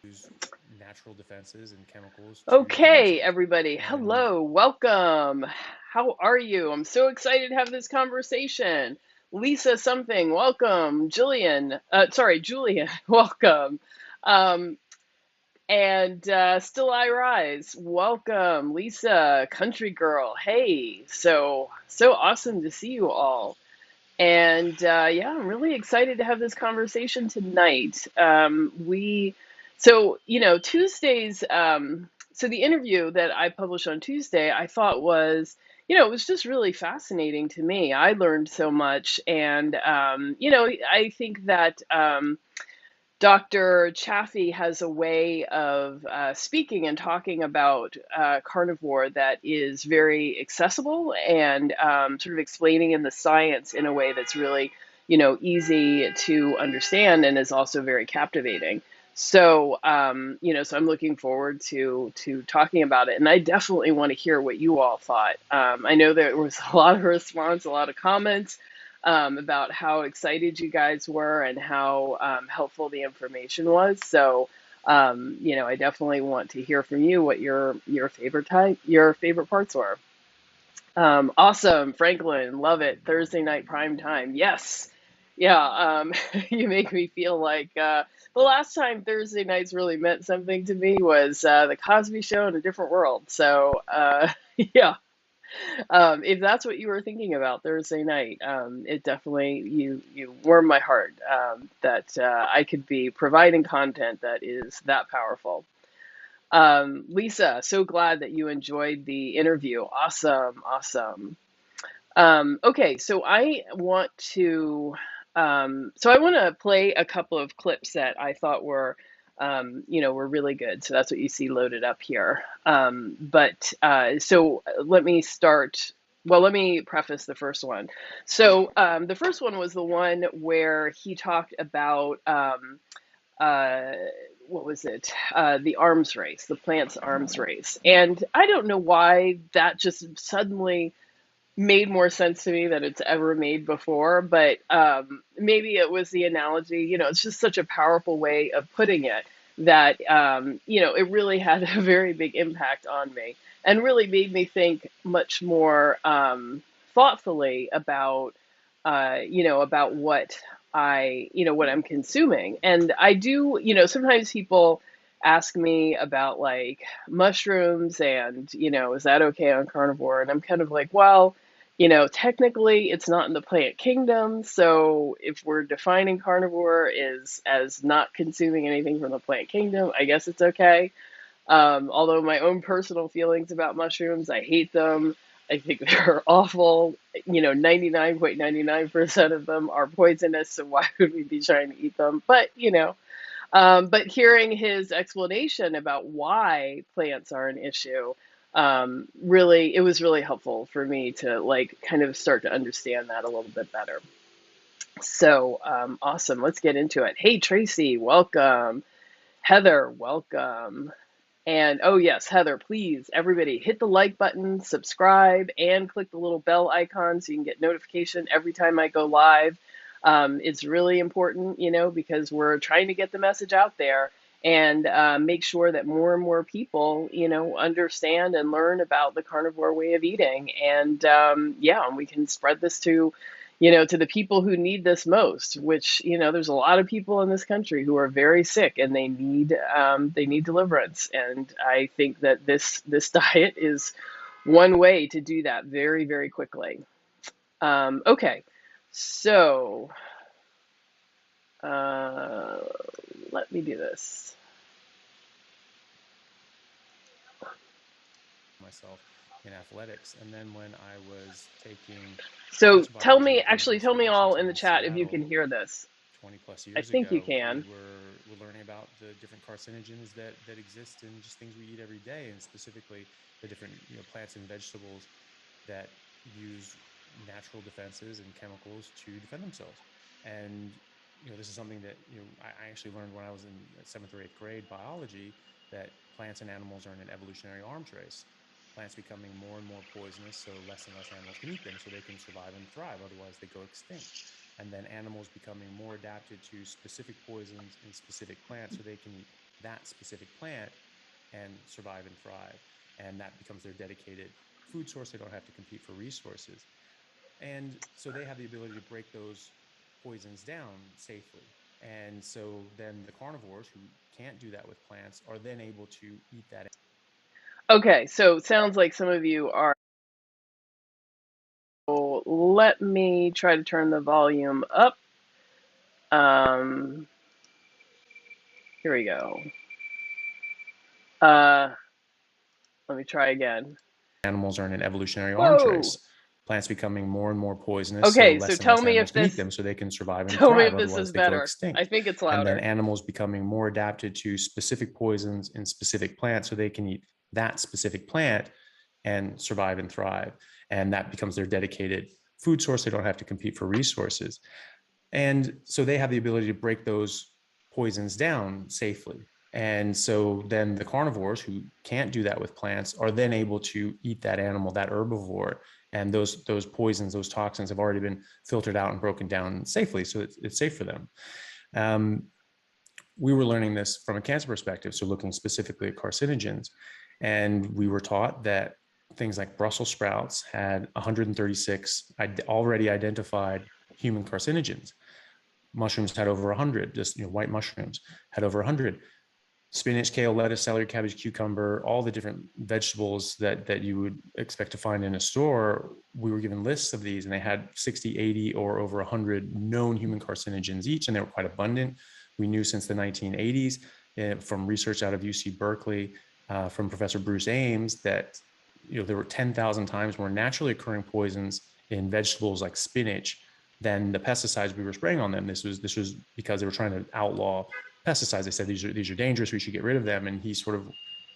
use natural defenses and chemicals to defend Okay, themselves. everybody. And Hello, welcome. How are you? I'm so excited to have this conversation. Lisa something, welcome. Julian, welcome. Um, and Still I Rise, welcome. Lisa, country girl, hey. So awesome to see you all. And yeah, I'm really excited to have this conversation tonight. Tuesdays. So the interview that I published on Tuesday, I thought was, it was just really fascinating to me. I learned so much, and I think that Dr. Chaffee has a way of speaking and talking about carnivore that is very accessible and sort of explaining in the science in a way that's really, easy to understand and is also very captivating. So I'm looking forward to talking about it, and I definitely want to hear what you all thought. I know there was a lot of response, a lot of comments about how excited you guys were and how helpful the information was. I definitely want to hear from you what your favorite parts were. Awesome, Franklin, love it. Thursday night prime time, yes, yeah. You make me feel like the last time Thursday nights really meant something to me was the Cosby Show in a different world. Yeah, if that's what you were thinking about Thursday night, it definitely you warmed my heart that I could be providing content that is that powerful. Lisa, so glad that you enjoyed the interview. Awesome, awesome. Okay, so I want to play a couple of clips that I thought were really good. So that's what you see loaded up here. So let me start. Well, let me preface the first one. The first one was the one where he talked about uh, what was it? The arms race, the plant's arms race. And I don't know why that just suddenly made more sense to me than it's ever made before, but maybe it was the analogy. It's just such a powerful way of putting it that it really had a very big impact on me and really made me think much more thoughtfully about what I'm consuming. And I do, sometimes people ask me about like mushrooms and, is that okay on carnivore? And I'm kind of like, well, technically it's not in the plant kingdom. So if we're defining carnivore as not consuming anything from the plant kingdom, I guess it's okay. Although my own personal feelings about mushrooms, I hate them. I think they're awful. 99.99% of them are poisonous, so why would we be trying to eat them? But hearing his explanation about why plants are an issue, it was really helpful for me to like kind of start to understand that a little bit better. Awesome. Let's get into it. Hey, Tracy, welcome. Heather, welcome. And oh, yes, Heather, please, everybody hit the like button, subscribe, and click the little bell icon so you can get notification every time I go live. It's really important, because we're trying to get the message out there and make sure that more and more people, understand and learn about the carnivore way of eating. And yeah, we can spread this to the people who need this most, which, there's a lot of people in this country who are very sick and they need deliverance. And I think that this diet is one way to do that very, very quickly. Okay, so uh, let me do this. myself in athletics. And then when I was taking So antibodies at the tell University of me all in Washington the in chat if you can Seattle hear this. 20 plus I years think you ago, we can. were learning about the different carcinogens that exist in just things we eat every day, and specifically the different plants and vegetables that use natural defenses and chemicals to defend themselves. And this is something that I actually learned when I was in seventh or eighth grade biology, that plants and animals are in an evolutionary arms race. Plants becoming more and more poisonous, so less and less animals can eat them, so they can survive and thrive. Otherwise, they go extinct. And then animals becoming more adapted to specific poisons in specific plants, so they can eat that specific plant and survive and thrive. And that becomes their dedicated food source. They don't have to compete for resources. And so they have the ability to break those poisons down safely. And so then the carnivores who can't do that with plants are then able to eat that. Okay, so it sounds like some of you are. Let me try to turn the volume up. Um, Here we go. Uh, Let me try again. Animals are in an evolutionary arms Whoa. race. Plants becoming more and more poisonous, so Okay, so less and tell less me if animals can eat this them so they can survive and tell me thrive. if this Otherwise, is they go better. I extinct. think it's And then louder. animals becoming more adapted to specific poisons in specific plants so they can eat that specific plant and survive and thrive. And that becomes their dedicated food source. They don't have to compete for resources. And so they have the ability to break those poisons down safely. And so then the carnivores who can't do that with plants are then able to eat that animal, that herbivore, and those poisons, those toxins have already been filtered out and broken down safely. So it's safe for them. Um, we were learning this from a cancer perspective, so looking specifically at carcinogens. And we were taught that things like Brussels sprouts had 136 already identified human carcinogens. Mushrooms had over 100, just white mushrooms had over 100. Spinach, kale, lettuce, celery, cabbage, cucumber, all the different vegetables that you would expect to find in a store, we were given lists of these, and they had 60, 80, or over 100 known human carcinogens each, and they were quite abundant. We knew since the 1980s from research out of UC Berkeley from Professor Bruce Ames that there were 10,000 times more naturally occurring poisons in vegetables like spinach than the pesticides we were spraying on them. This was because they were trying to outlaw pesticides. They said these are dangerous. We should get rid of them. And he sort of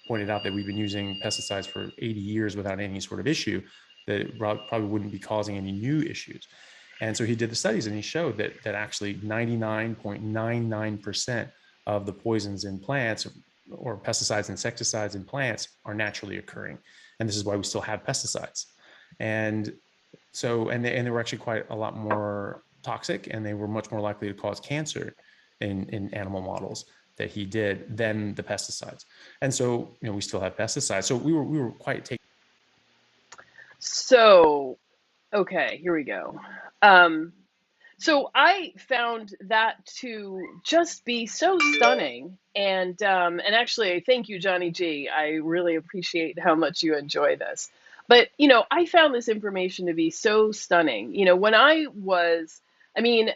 pointed out that we've been using pesticides for 80 years without any sort of issue, that it probably wouldn't be causing any new issues. And so he did the studies, and he showed that actually 99.99% of the poisons in plants or pesticides, insecticides in plants are naturally occurring. And this is why we still have pesticides. And so, and they were actually quite a lot more toxic, and they were much more likely to cause cancer in animal models that he did than the pesticides. And so, we still have pesticides. So we were quite taken. So, okay, here we go. Um, so I found that to just be so stunning, and actually, thank you, Johnny G. I really appreciate how much you enjoy this. But I found this information to be so stunning. When I was, I mean,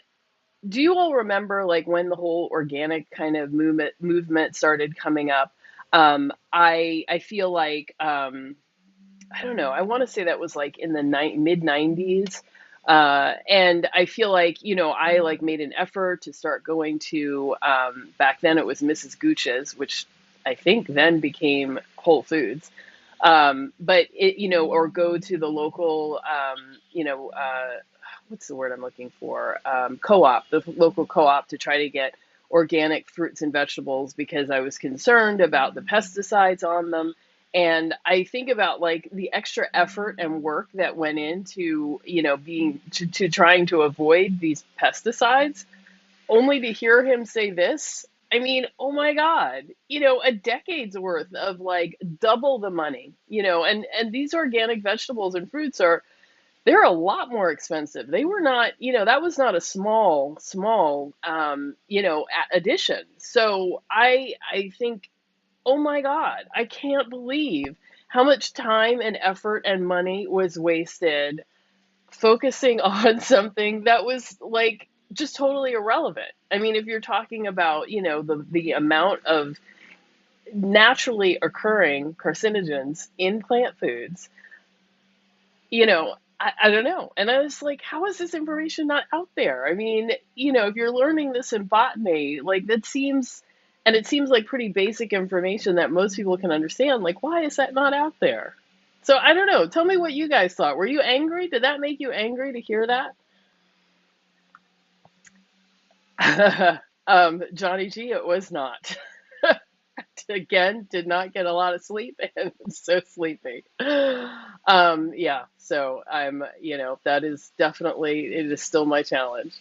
do you all remember like when the whole organic kind of movement started coming up? I feel like I don't know. I want to say that was like in the mid 90s. And I feel like, I like made an effort to start going to, back then it was Mrs. Gooch's, which I think then became Whole Foods. But or go to the local, what's the word I'm looking for? Co-op, the local co-op, to try to get organic fruits and vegetables because I was concerned about the pesticides on them. And I think about like the extra effort and work that went into, being to trying to avoid these pesticides, only to hear him say this. I mean, oh my God, a decade's worth of like double the money, and these organic vegetables and fruits they're a lot more expensive. They were not, that was not a small, addition. So I think, oh my God, I can't believe how much time and effort and money was wasted focusing on something that was like just totally irrelevant. I mean, if you're talking about, the amount of naturally occurring carcinogens in plant foods, I don't know. And I was like, how is this information not out there? I mean, if you're learning this in botany, like it seems like pretty basic information that most people can understand. Like, why is that not out there? So I don't know. Tell me what you guys thought. Were you angry? Did that make you angry to hear that? Johnny G, it was not. Again, did not get a lot of sleep and I'm so sleepy. Yeah, so that is definitely, it is still my challenge.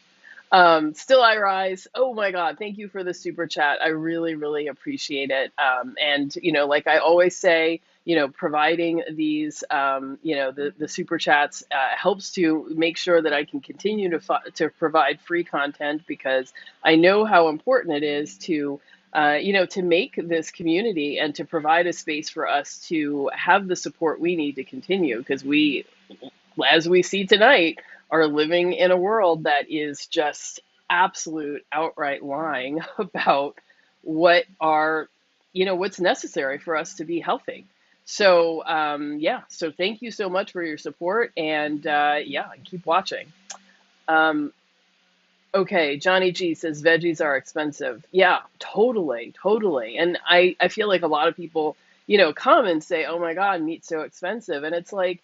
Still I rise. Oh my God. Thank you for the super chat. I really, really appreciate it. And, like I always say, providing these, the super chats helps to make sure that I can continue to provide free content, because I know how important it is to make this community and to provide a space for us to have the support we need to continue, because as we see tonight, are living in a world that is just absolute outright lying about what's necessary for us to be healthy. So yeah, so thank you so much for your support, and yeah, keep watching. Um, okay, Johnny G says veggies are expensive. Yeah, totally, totally. And I feel like a lot of people, come and say, oh my God, meat's so expensive. And it's like,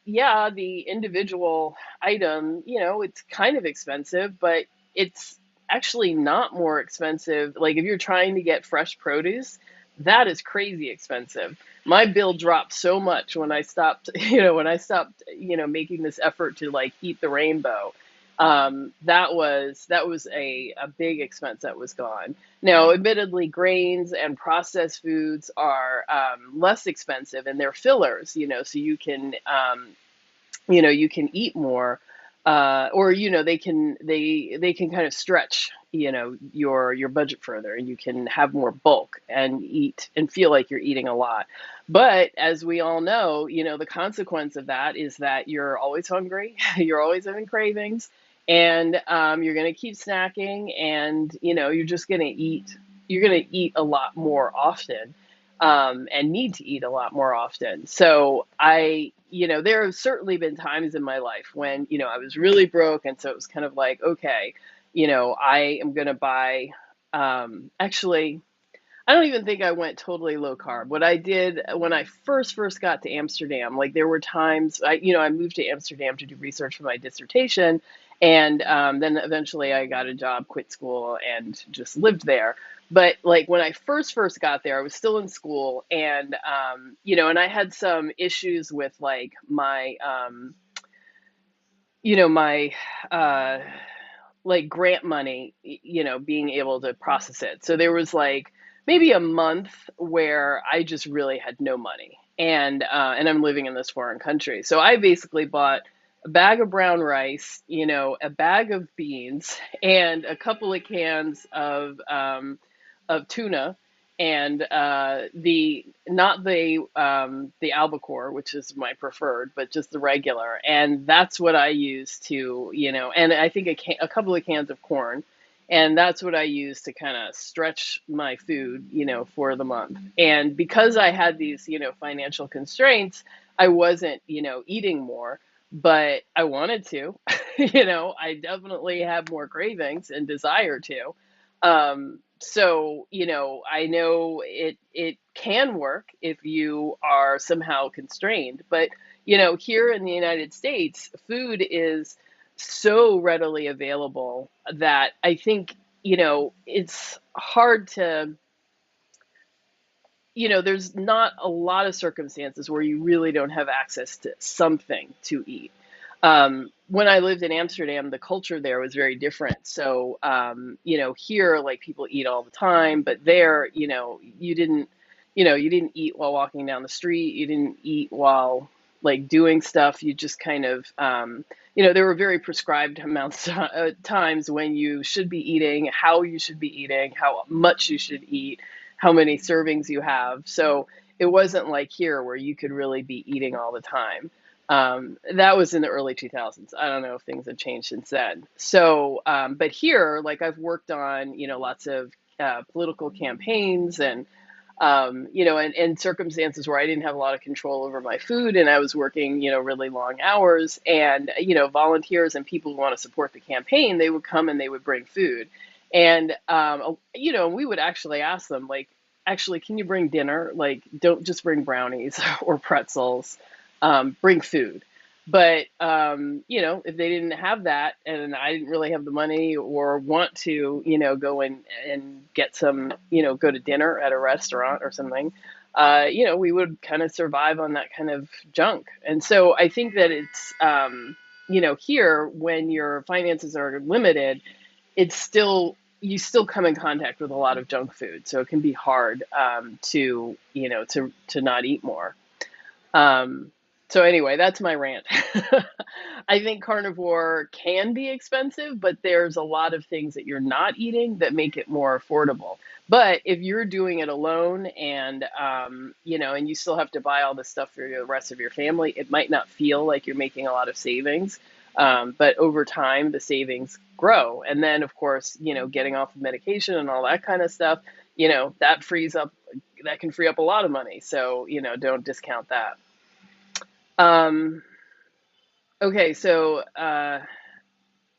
yeah, the individual item, it's kind of expensive, but it's actually not more expensive. Like if you're trying to get fresh produce, that is crazy expensive. My bill dropped so much when I stopped, making this effort to like eat the rainbow. That was a big expense that was gone. Now, admittedly, grains and processed foods are less expensive, and they're fillers, so you can eat more, or they can kind of stretch your budget further, and you can have more bulk and eat and feel like you're eating a lot. But as we all know, the consequence of that is that you're always hungry, you're always having cravings, and you're going to keep snacking, and you're going to eat a lot more often, and need to eat a lot more often. So there have certainly been times in my life when, I was really broke. And so it was kind of like, okay, I am going to buy, actually, I don't even think I went totally low carb. What I did when I first got to Amsterdam, like there were times I moved to Amsterdam to do research for my dissertation, and then eventually I got a job, quit school, and just lived there. But like when I first got there, I was still in school, and and I had some issues with like my uh, like grant money, being able to process it. So there was like maybe a month where I just really had no money, and I'm living in this foreign country. So I basically bought a bag of brown rice, a bag of beans, and a couple of cans of tuna, and the not the albacore, which is my preferred, but just the regular. And that's what I use to, and I think a couple of cans of corn, and that's what I use to kind of stretch my food, for the month. And because I had these, financial constraints, I wasn't, eating more, but I wanted to. I definitely have more cravings and desire to. So, I know it can work if you are somehow constrained, but here in the United States, food is so readily available that I think, it's hard to, there's not a lot of circumstances where you really don't have access to something to eat. When I lived in Amsterdam, the culture there was very different. So, here, like people eat all the time, but there, you didn't eat while walking down the street. You didn't eat while like doing stuff. You just kind of, there were very prescribed amounts times when you should be eating, how you should be eating, how much you should eat, how many servings you have. So it wasn't like here where you could really be eating all the time. That was in the early 2000s. I don't know if things have changed since then. So, but here, like I've worked on, lots of political campaigns, and and circumstances where I didn't have a lot of control over my food, and I was working, really long hours, and, volunteers and people who want to support the campaign, they would come and they would bring food. And, we would actually ask them, like, actually, can you bring dinner? Like, don't just bring brownies or pretzels, bring food. But, if they didn't have that, and I didn't really have the money or want to, go and get some, go to dinner at a restaurant or something, we would kind of survive on that kind of junk. And so I think that it's, here, when your finances are limited, it's still, you still come in contact with a lot of junk food, so it can be hard to to not eat more. Um, so anyway, that's my rant. I think carnivore can be expensive, but there's a lot of things that you're not eating that make it more affordable. But if you're doing it alone, and and you still have to buy all this stuff for the rest of your family, it might not feel like you're making a lot of savings. But over time, the savings grow. And then, of course, getting off of medication and all that kind of stuff, that that can free up a lot of money. So, don't discount that. Um, okay, so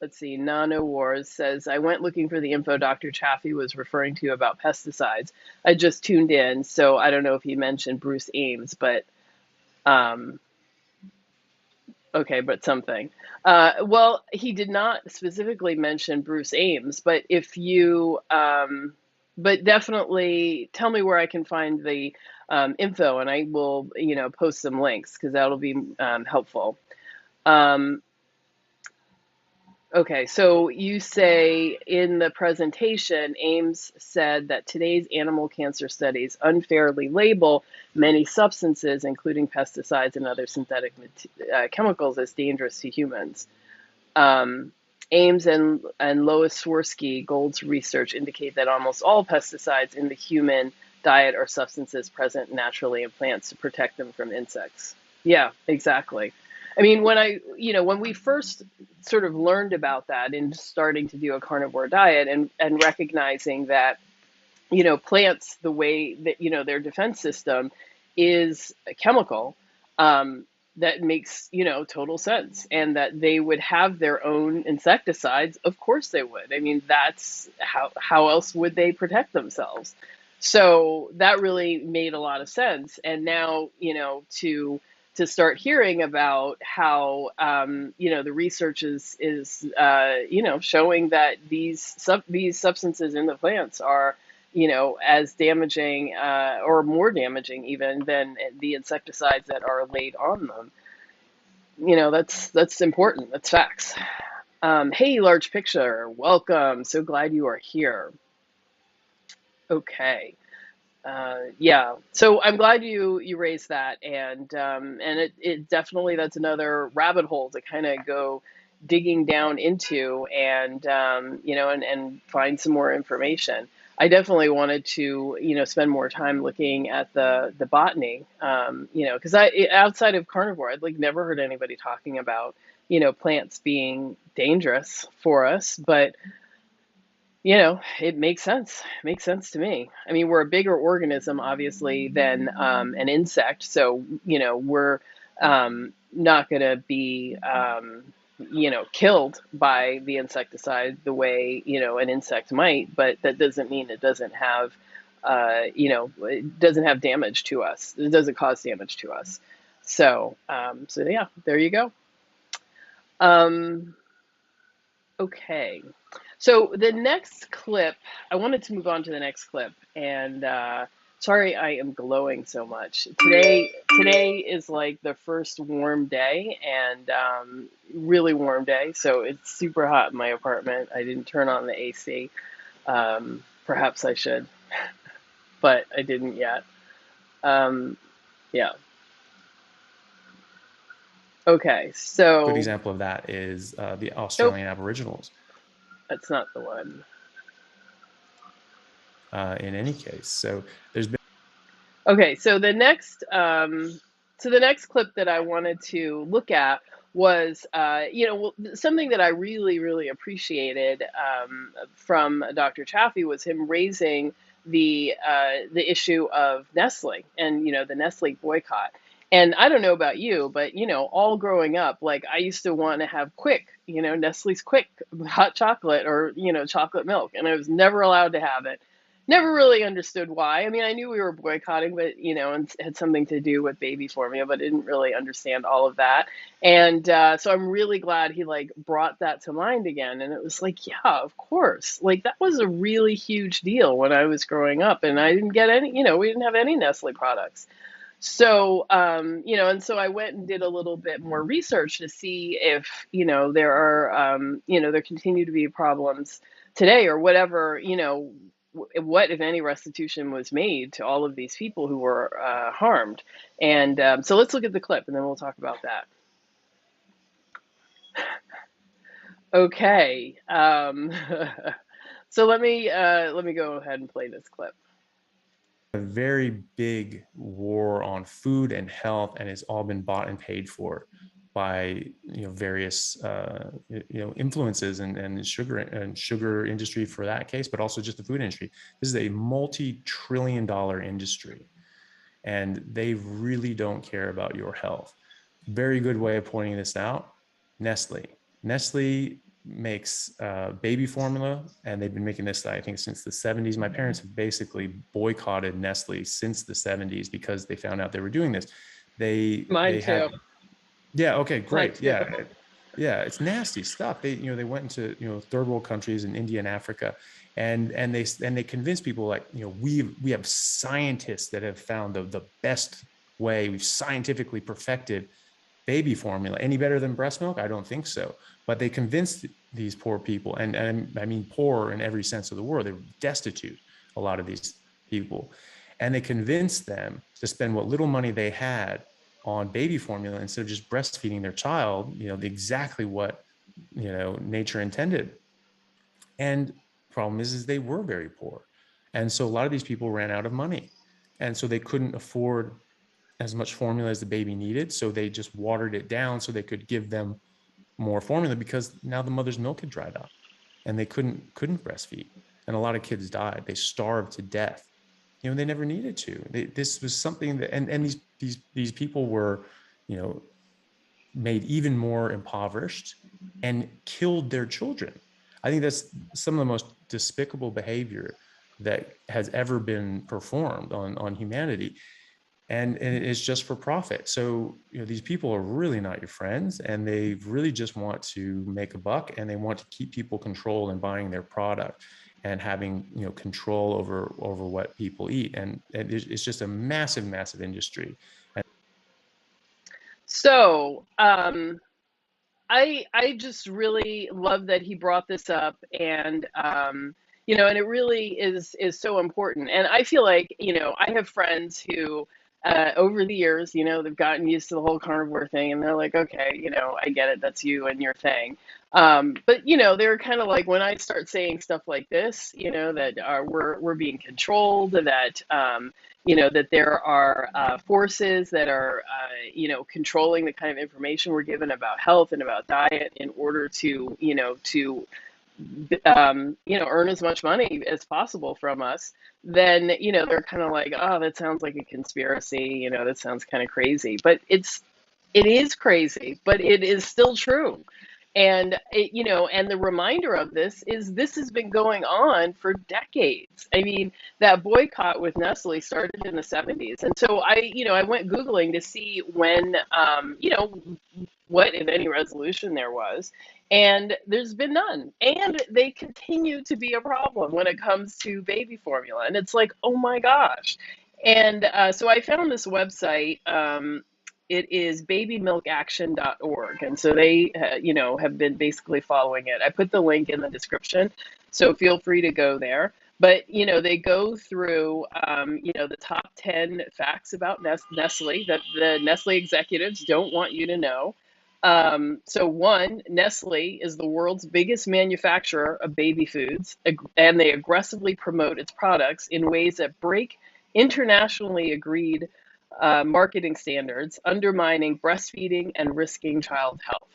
let's see. Nano Wars says, I went looking for the info Dr. Chaffee was referring to about pesticides. I just tuned in, so I don't know if he mentioned Bruce Ames, but um, okay, but something. Well, he did not specifically mention Bruce Ames, but but definitely tell me where I can find the info, and I will, post some links because that'll be helpful. Um, Okay, so you say in the presentation, Ames said that today's animal cancer studies unfairly label many substances, including pesticides and other synthetic chemicals, as dangerous to humans. Um, Ames and Lois Swirsky Gold's research indicate that almost all pesticides in the human diet are substances present naturally in plants to protect them from insects. Yeah, exactly. I mean, when we first sort of learned about that and starting to do a carnivore diet, and recognizing that, plants, the way that, their defense system is a chemical, that makes, total sense. And that they would have their own insecticides. Of course they would. I mean, that's how else would they protect themselves? So that really made a lot of sense. And now, to start hearing about how, the research is showing that these substances in the plants are, as damaging, or more damaging even than the insecticides that are laid on them. That's important. That's facts. Hey, large picture, welcome. So glad you are here. Okay. Yeah, so I'm glad you raised that, and it definitely, that's another rabbit hole to kind of go digging down into, and and find some more information. I definitely wanted to, spend more time looking at the botany, because outside of carnivore, I'd like never heard anybody talking about, plants being dangerous for us, but it makes sense. It makes sense to me. I mean, we're a bigger organism, obviously, than an insect. So, we're not going to be, killed by the insecticide the way, an insect might. But that doesn't mean it doesn't have, it doesn't have damage to us. It doesn't cause damage to us. So yeah, there you go. Um, okay. So the next clip, I wanted to move on to the next clip, and sorry I am glowing so much. Today is like the first warm day, and really warm day, so it's super hot in my apartment. I didn't turn on the AC. Perhaps I should, but I didn't yet. Um, yeah. Okay, Good so, example of that is the nope, Australian Aboriginals. that's not the one. In any case, so there's been Okay, so the next clip that I wanted to look at was, something that I really, really appreciated from Dr. Chaffee, was him raising the issue of Nestle, and the Nestle boycott. And I don't know about you, but all growing up, like, I used to want to have Quick, Nestle's Quick hot chocolate, or chocolate milk, and I was never allowed to have it. Never really understood why. I mean, I knew we were boycotting, but and it had something to do with baby formula, but I didn't really understand all of that. And so I'm really glad he like brought that to mind again. And it was like, yeah, of course. Like, that was a really huge deal when I was growing up, and I didn't get any. We didn't have any Nestle products. So, and so I went and did a little bit more research to see if, there are, there continue to be problems today or whatever, what, if any, restitution was made to all of these people who were harmed. And so let's look at the clip and then we'll talk about that. Okay. So let me go ahead and play this clip. A very big war on food and health, and it's all been bought and paid for by various influences and sugar industry for that case, but also just the food industry. This is a multi-trillion-dollar industry, and they really don't care about your health. Very good way of pointing this out: Nestle. Nestle makes baby formula, and they've been making this, I think, since the 70s. My parents have basically boycotted Nestle since the 70s because they found out they were doing this. Mine They too. had, yeah, okay, Mine great, too. yeah, it's nasty stuff. They went into third world countries in India and Africa, and they convinced people, like, we have scientists that have found the best way. We've scientifically perfected baby formula. Any better than breast milk? I don't think so. But they convinced these poor people, and I mean poor in every sense of the word. They were destitute, a lot of these people, and they convinced them to spend what little money they had on baby formula instead of just breastfeeding their child, exactly what nature intended. And problem is they were very poor, and so a lot of these people ran out of money, and so they couldn't afford as much formula as the baby needed, so they just watered it down so they could give them more formula, because now the mother's milk had dried up and they couldn't breastfeed, and a lot of kids died. They starved to death. They never needed to. This was something that, and these people were, you know made even more impoverished and killed their children. I think that's some of the most despicable behavior that has ever been performed on humanity. And it's just for profit. So these people are really not your friends, and they really just want to make a buck, and they want to keep people controlled and buying their product and having control over what people eat. And it's just a massive industry. So, I just really love that he brought this up, and and it really is so important. And I feel like, I have friends who over the years, they've gotten used to the whole carnivore thing, and they're like, okay, I get it, that's you and your thing. But they're kind of like, when I start saying stuff like this, that we're being controlled, that that there are forces that are, controlling the kind of information we're given about health and about diet in order to, earn as much money as possible from us. Then, they're kind of like, oh, that sounds like a conspiracy, that sounds kind of crazy. But it is crazy, but it is still true. And and the reminder of this has been going on for decades. I mean, that boycott with Nestle started in the 70s. And so I went Googling to see when, what, if any, resolution there was. And there's been none. And they continue to be a problem when it comes to baby formula. And it's like, oh my gosh. And so I found this website. It is babymilkaction.org. And so they, have been basically following it. I put the link in the description, so feel free to go there. But, they go through, the top 10 facts about Nestle that the Nestle executives don't want you to know. So one, Nestle is the world's biggest manufacturer of baby foods, and they aggressively promote its products in ways that break internationally agreed marketing standards, undermining breastfeeding and risking child health.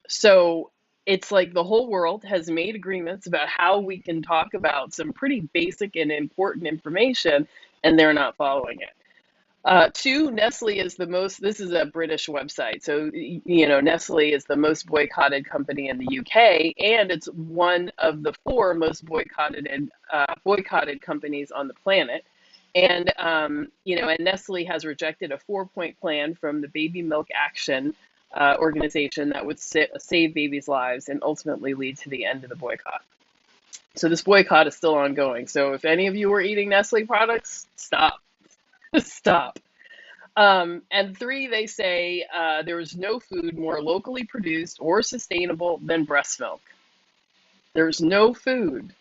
So it's like the whole world has made agreements about how we can talk about some pretty basic and important information, and they're not following it. Two, Nestle is the most, this is a British website. So, Nestle is the most boycotted company in the UK, and it's one of the four most boycotted companies on the planet. And, and Nestle has rejected a 4-point plan from the Baby Milk Action organization that would save babies' lives and ultimately lead to the end of the boycott. So this boycott is still ongoing. So if any of you are eating Nestle products, stop. Stop. And three, they say there is no food more locally produced or sustainable than breast milk. There's no food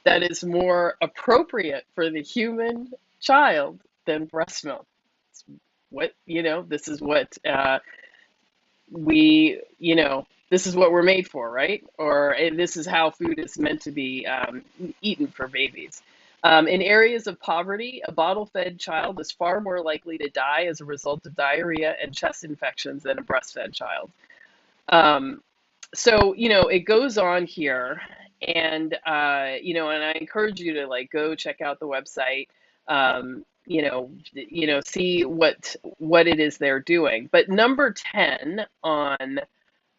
that is more appropriate for the human child than breast milk. It's what, this is what this is what we're made for, right? Or this is how food is meant to be eaten for babies. In areas of poverty, a bottle fed child is far more likely to die as a result of diarrhea and chest infections than a breastfed child. Um, so, it goes on here, and and I encourage you to like go check out the website. See what it is they're doing. But number 10 on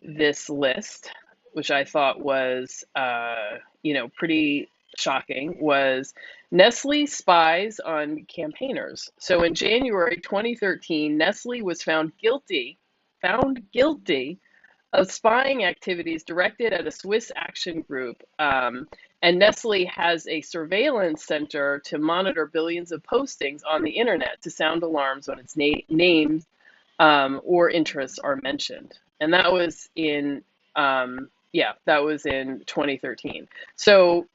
this list, which I thought was, pretty shocking, was Nestle spies on campaigners. So in January 2013, Nestle was found guilty of spying activities directed at a Swiss action group. And Nestle has a surveillance center to monitor billions of postings on the internet to sound alarms when its names or interests are mentioned. And that was in 2013. So,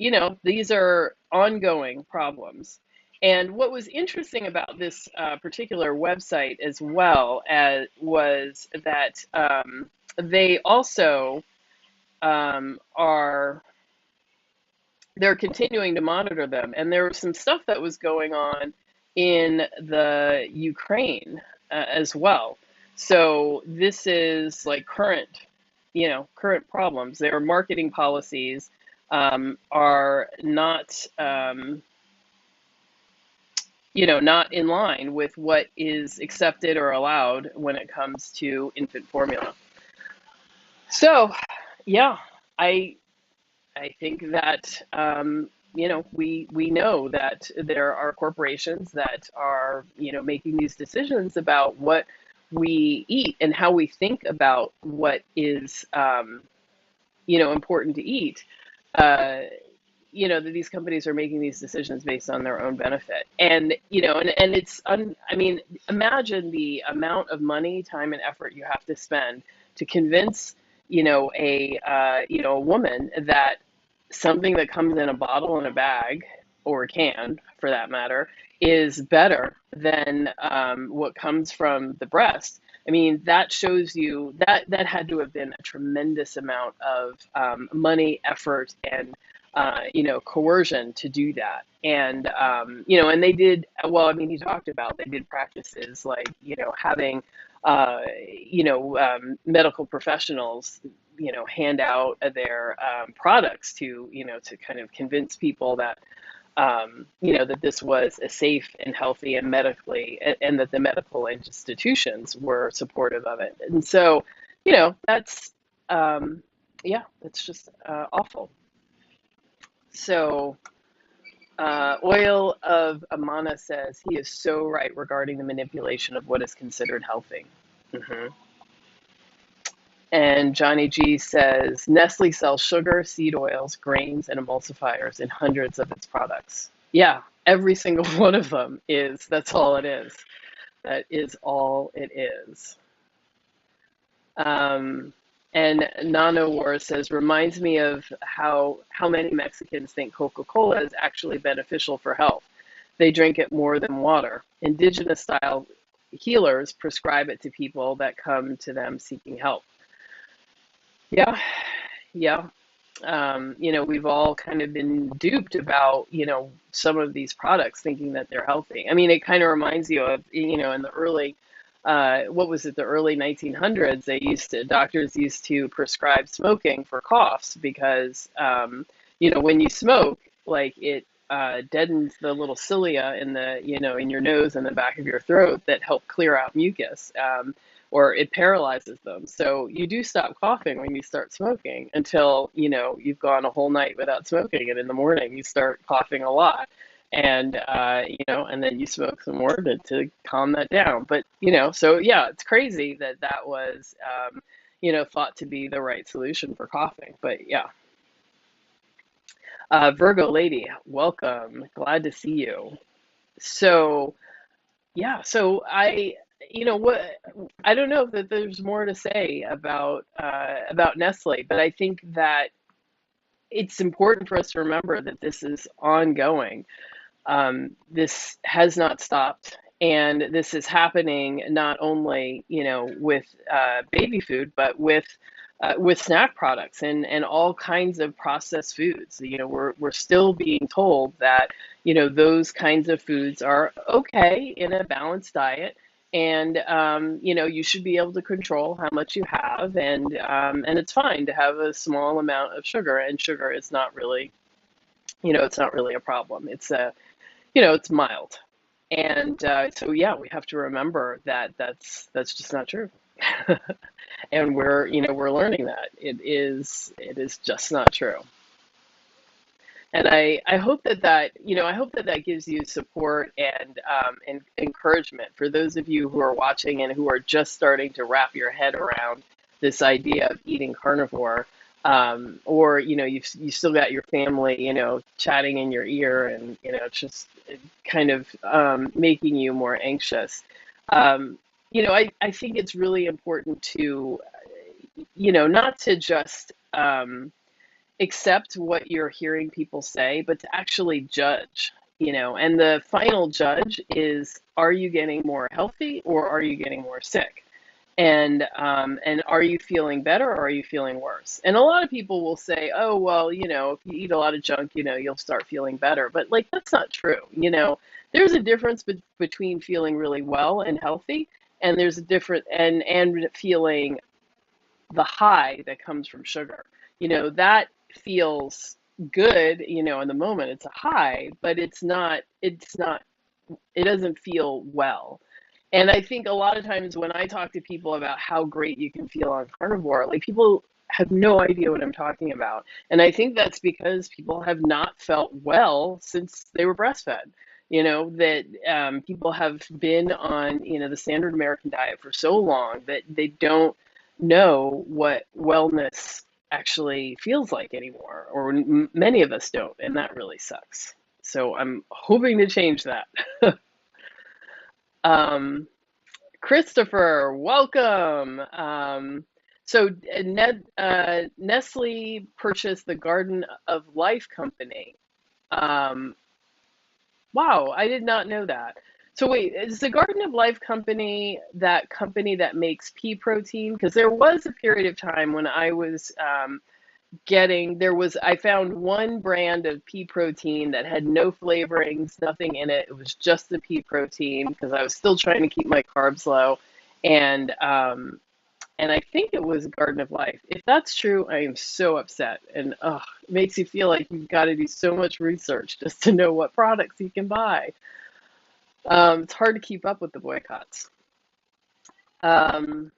these are ongoing problems. And what was interesting about this particular website as well was that they also they're continuing to monitor them. And there was some stuff that was going on in the Ukraine as well. So this is like current problems. Their marketing policies are not, not in line with what is accepted or allowed when it comes to infant formula. So, yeah, I I think that we know that there are corporations that are making these decisions about what we eat and how we think about what is important to eat. Uh, that these companies are making these decisions based on their own benefit, and I mean, imagine the amount of money, time, and effort you have to spend to convince a woman that something that comes in a bottle and a bag, or a can for that matter, is better than what comes from the breast. I mean, that shows you that had to have been a tremendous amount of money, effort, and coercion to do that. And and they did well. I mean, he talked about they did practices like having medical professionals hand out their products to kind of convince people that that this was a safe and healthy and and that the medical institutions were supportive of it. And so, that's that's just awful. So, Oil of Amana says he is so right regarding the manipulation of what is considered healthy. Hmm. And Johnny G says Nestle sells sugar, seed oils, grains, and emulsifiers in hundreds of its products. Yeah, every single one of them is. That's all it is. That is all it is. Um, and Nano War says reminds me of how many Mexicans think Coca-Cola is actually beneficial for health. They drink it more than water. Indigenous style healers prescribe it to people that come to them seeking help. Yeah, yeah. We've all kind of been duped about, some of these products thinking that they're healthy. I mean, it kind of reminds you of, in the early, what was it, the early 1900s, doctors used to prescribe smoking for coughs because, when you smoke, like it deadens the little cilia in in your nose and the back of your throat that help clear out mucus. Or it paralyzes them. So you do stop coughing when you start smoking until, you've gone a whole night without smoking. And in the morning, you start coughing a lot. And, and then you smoke some more to calm that down. But, so yeah, it's crazy that that was, thought to be the right solution for coughing. But yeah. Virgo lady, welcome. Glad to see you. So, yeah, so what, I don't know that there's more to say about Nestle, but I think that it's important for us to remember that this is ongoing. This has not stopped, and this is happening not only, with baby food, but with snack products and all kinds of processed foods. We're still being told that, those kinds of foods are okay in a balanced diet. And you should be able to control how much you have, and it's fine to have a small amount of sugar. And sugar is not really, it's not really a problem. It's mild. And so, yeah, we have to remember that that's just not true. And we're learning that it is just not true. And I hope that gives you support and encouragement for those of you who are watching and who are just starting to wrap your head around this idea of eating carnivore. Or you still got your family chatting in your ear, and just kind of making you more anxious. I think it's really important to not to just accept what you're hearing people say, but to actually judge. And the final judge is, are you getting more healthy or are you getting more sick? And are you feeling better or are you feeling worse? And a lot of people will say, oh, well, if you eat a lot of junk, you'll start feeling better. But like, that's not true. There's a difference between feeling really well and healthy, and there's a different and feeling the high that comes from sugar. That feels good, in the moment. It's a high, but it's not, it doesn't feel well. And I think a lot of times when I talk to people about how great you can feel on carnivore, like, people have no idea what I'm talking about. And I think that's because people have not felt well since they were breastfed. That people have been on, the standard American diet for so long that they don't know what wellness actually feels like anymore, or many of us don't, and that really sucks. So I'm hoping to change that. Um, Christopher, welcome. Nestle purchased the Garden of Life company. Um, wow, I did not know that. So wait, is the Garden of Life company that company that makes pea protein? Because there was a period of time when I was I found one brand of pea protein that had no flavorings, nothing in it. It was just the pea protein because I was still trying to keep my carbs low. And I think it was Garden of Life. If that's true, I am so upset. And it makes you feel like you've got to do so much research just to know what products you can buy. It's hard to keep up with the boycotts. Um,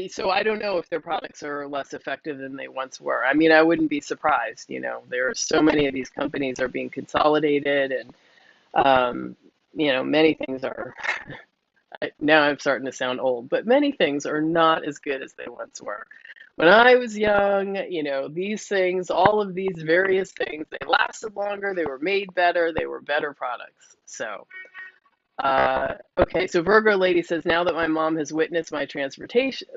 so I don't know if their products are less effective than they once were. I mean, I wouldn't be surprised. There are so many of these companies are being consolidated, and many things are. Now I'm starting to sound old, but many things are not as good as they once were. When I was young, these things, all of these various things, they lasted longer, they were made better, they were better products. So, okay, so Virgo Lady says, now that my mom has witnessed my transformation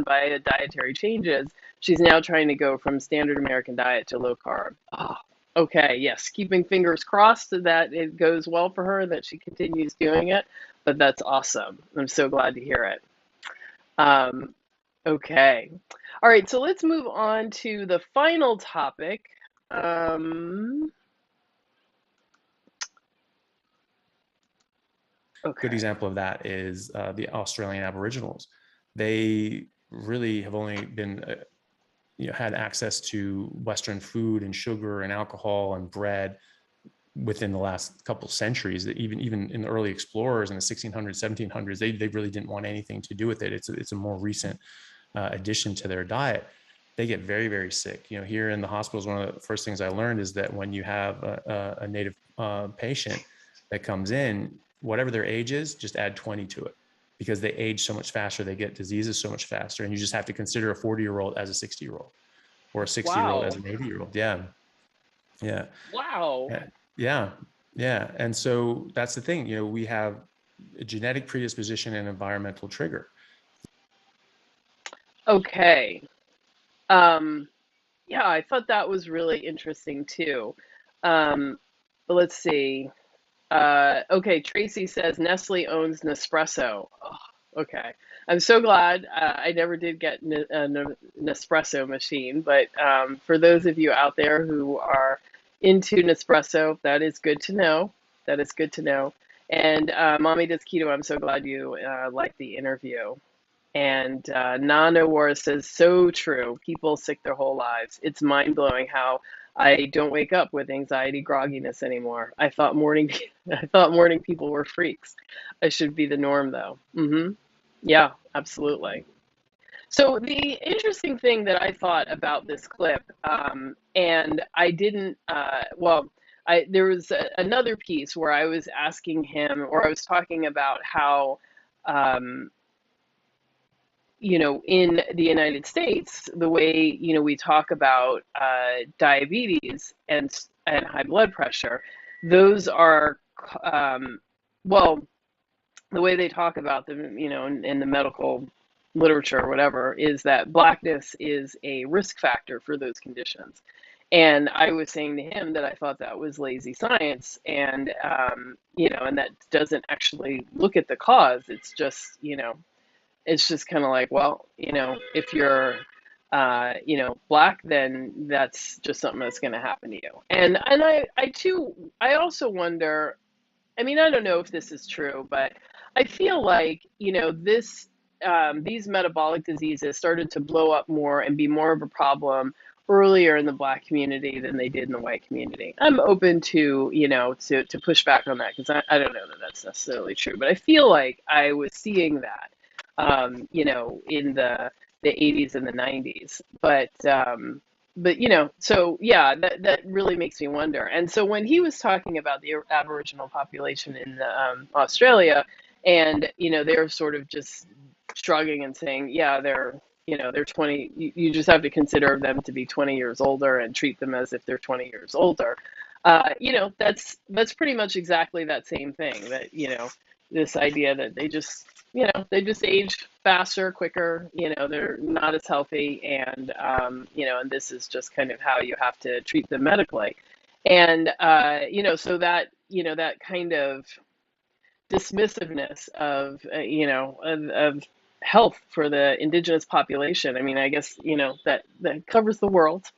via dietary changes, she's now trying to go from standard American diet to low carb. Oh, okay, yes, keeping fingers crossed that it goes well for her, that she continues doing it, but that's awesome. I'm so glad to hear it. Okay. All right, so let's move on to the final topic. Good example of that is the Australian Aboriginals. They really have only been, had access to Western food and sugar and alcohol and bread within the last couple centuries. That even in the early explorers in the 1600s, 1700s, they really didn't want anything to do with it. It's a more recent addition to their diet. They get very, very sick. Here in the hospitals, one of the first things I learned is that when you have a native patient that comes in, whatever their age is, just add 20 to it, because they age so much faster, they get diseases so much faster. And you just have to consider a 40-year-old as a 60-year-old, or a 60-year-old as an 80-year-old. Yeah. Wow. Yeah. And so that's the thing, we have a genetic predisposition and environmental trigger. Okay. Um, yeah, I thought that was really interesting too. Um, but let's see. Okay, Tracy says Nestle owns Nespresso. Oh, okay. I'm so glad I never did get a Nespresso machine, but for those of you out there who are into Nespresso, that is good to know. That is good to know. And Mommy Does Keto, I'm so glad you liked the interview. And Nana War says, so true. People sick their whole lives. It's mind blowing how I don't wake up with anxiety, grogginess anymore. I thought morning people were freaks. I should be the norm though. Yeah, absolutely. So the interesting thing that I thought about this clip, and I didn't, well, there was another piece where I was asking him, or I was talking about how. Um, in the United States, the way, we talk about diabetes and high blood pressure, those are, um, well, the way they talk about them, in the medical literature or whatever, is that blackness is a risk factor for those conditions. And I was saying to him that I thought that was lazy science, and and that doesn't actually look at the cause. It's just kind of like, well, if you're, black, then that's just something that's going to happen to you. And I also wonder. I mean, I don't know if this is true, but I feel like, these metabolic diseases started to blow up more and be more of a problem earlier in the black community than they did in the white community. I'm open to, to push back on that because I don't know that that's necessarily true, but I feel like I was seeing that, in the 80s and the 90s. But so yeah, that really makes me wonder. And so when he was talking about the Aboriginal population in Australia, and they're sort of just shrugging and saying, yeah, they're 20. You just have to consider them to be 20 years older and treat them as if they're 20 years older. That's pretty much exactly that same thing. That this idea that they just age faster, quicker. They're not as healthy, and and this is just kind of how you have to treat them medically. And so that kind of dismissiveness of of health for the indigenous population. I mean, I guess that covers the world,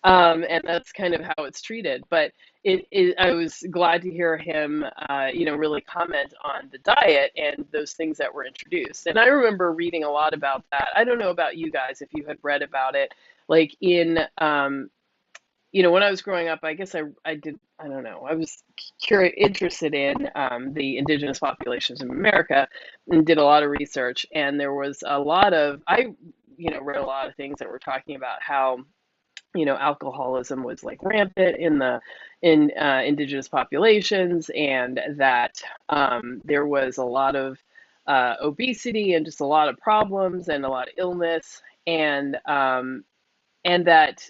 and that's kind of how it's treated. But I was glad to hear him, really comment on the diet and those things that were introduced. And I remember reading a lot about that. I don't know about you guys if you had read about it, like in, when I was growing up. I guess I did. I don't know. I was interested in the indigenous populations in America and did a lot of research. And there was a lot of read a lot of things that were talking about how alcoholism was like rampant in indigenous populations, and that there was a lot of obesity and just a lot of problems and a lot of illness, and that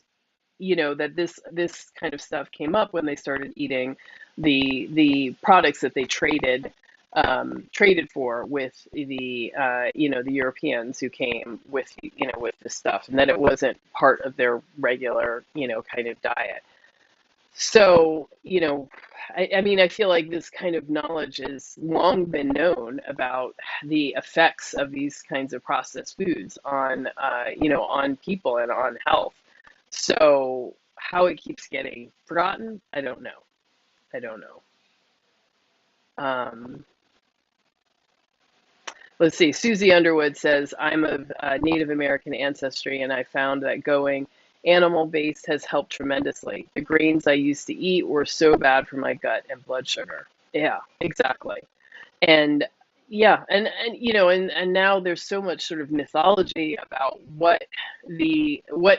that this kind of stuff came up when they started eating the products that they traded for with the Europeans who came with this stuff, and that it wasn't part of their regular kind of diet. So I mean, I feel like this kind of knowledge has long been known about the effects of these kinds of processed foods on people and on health. So how it keeps getting forgotten, I don't know. I don't know. Um, Let's see. Susie Underwood says, I'm of Native American ancestry, and I found that going animal-based has helped tremendously. The grains I used to eat were so bad for my gut and blood sugar. Yeah, exactly. And yeah, and now there's so much sort of mythology about what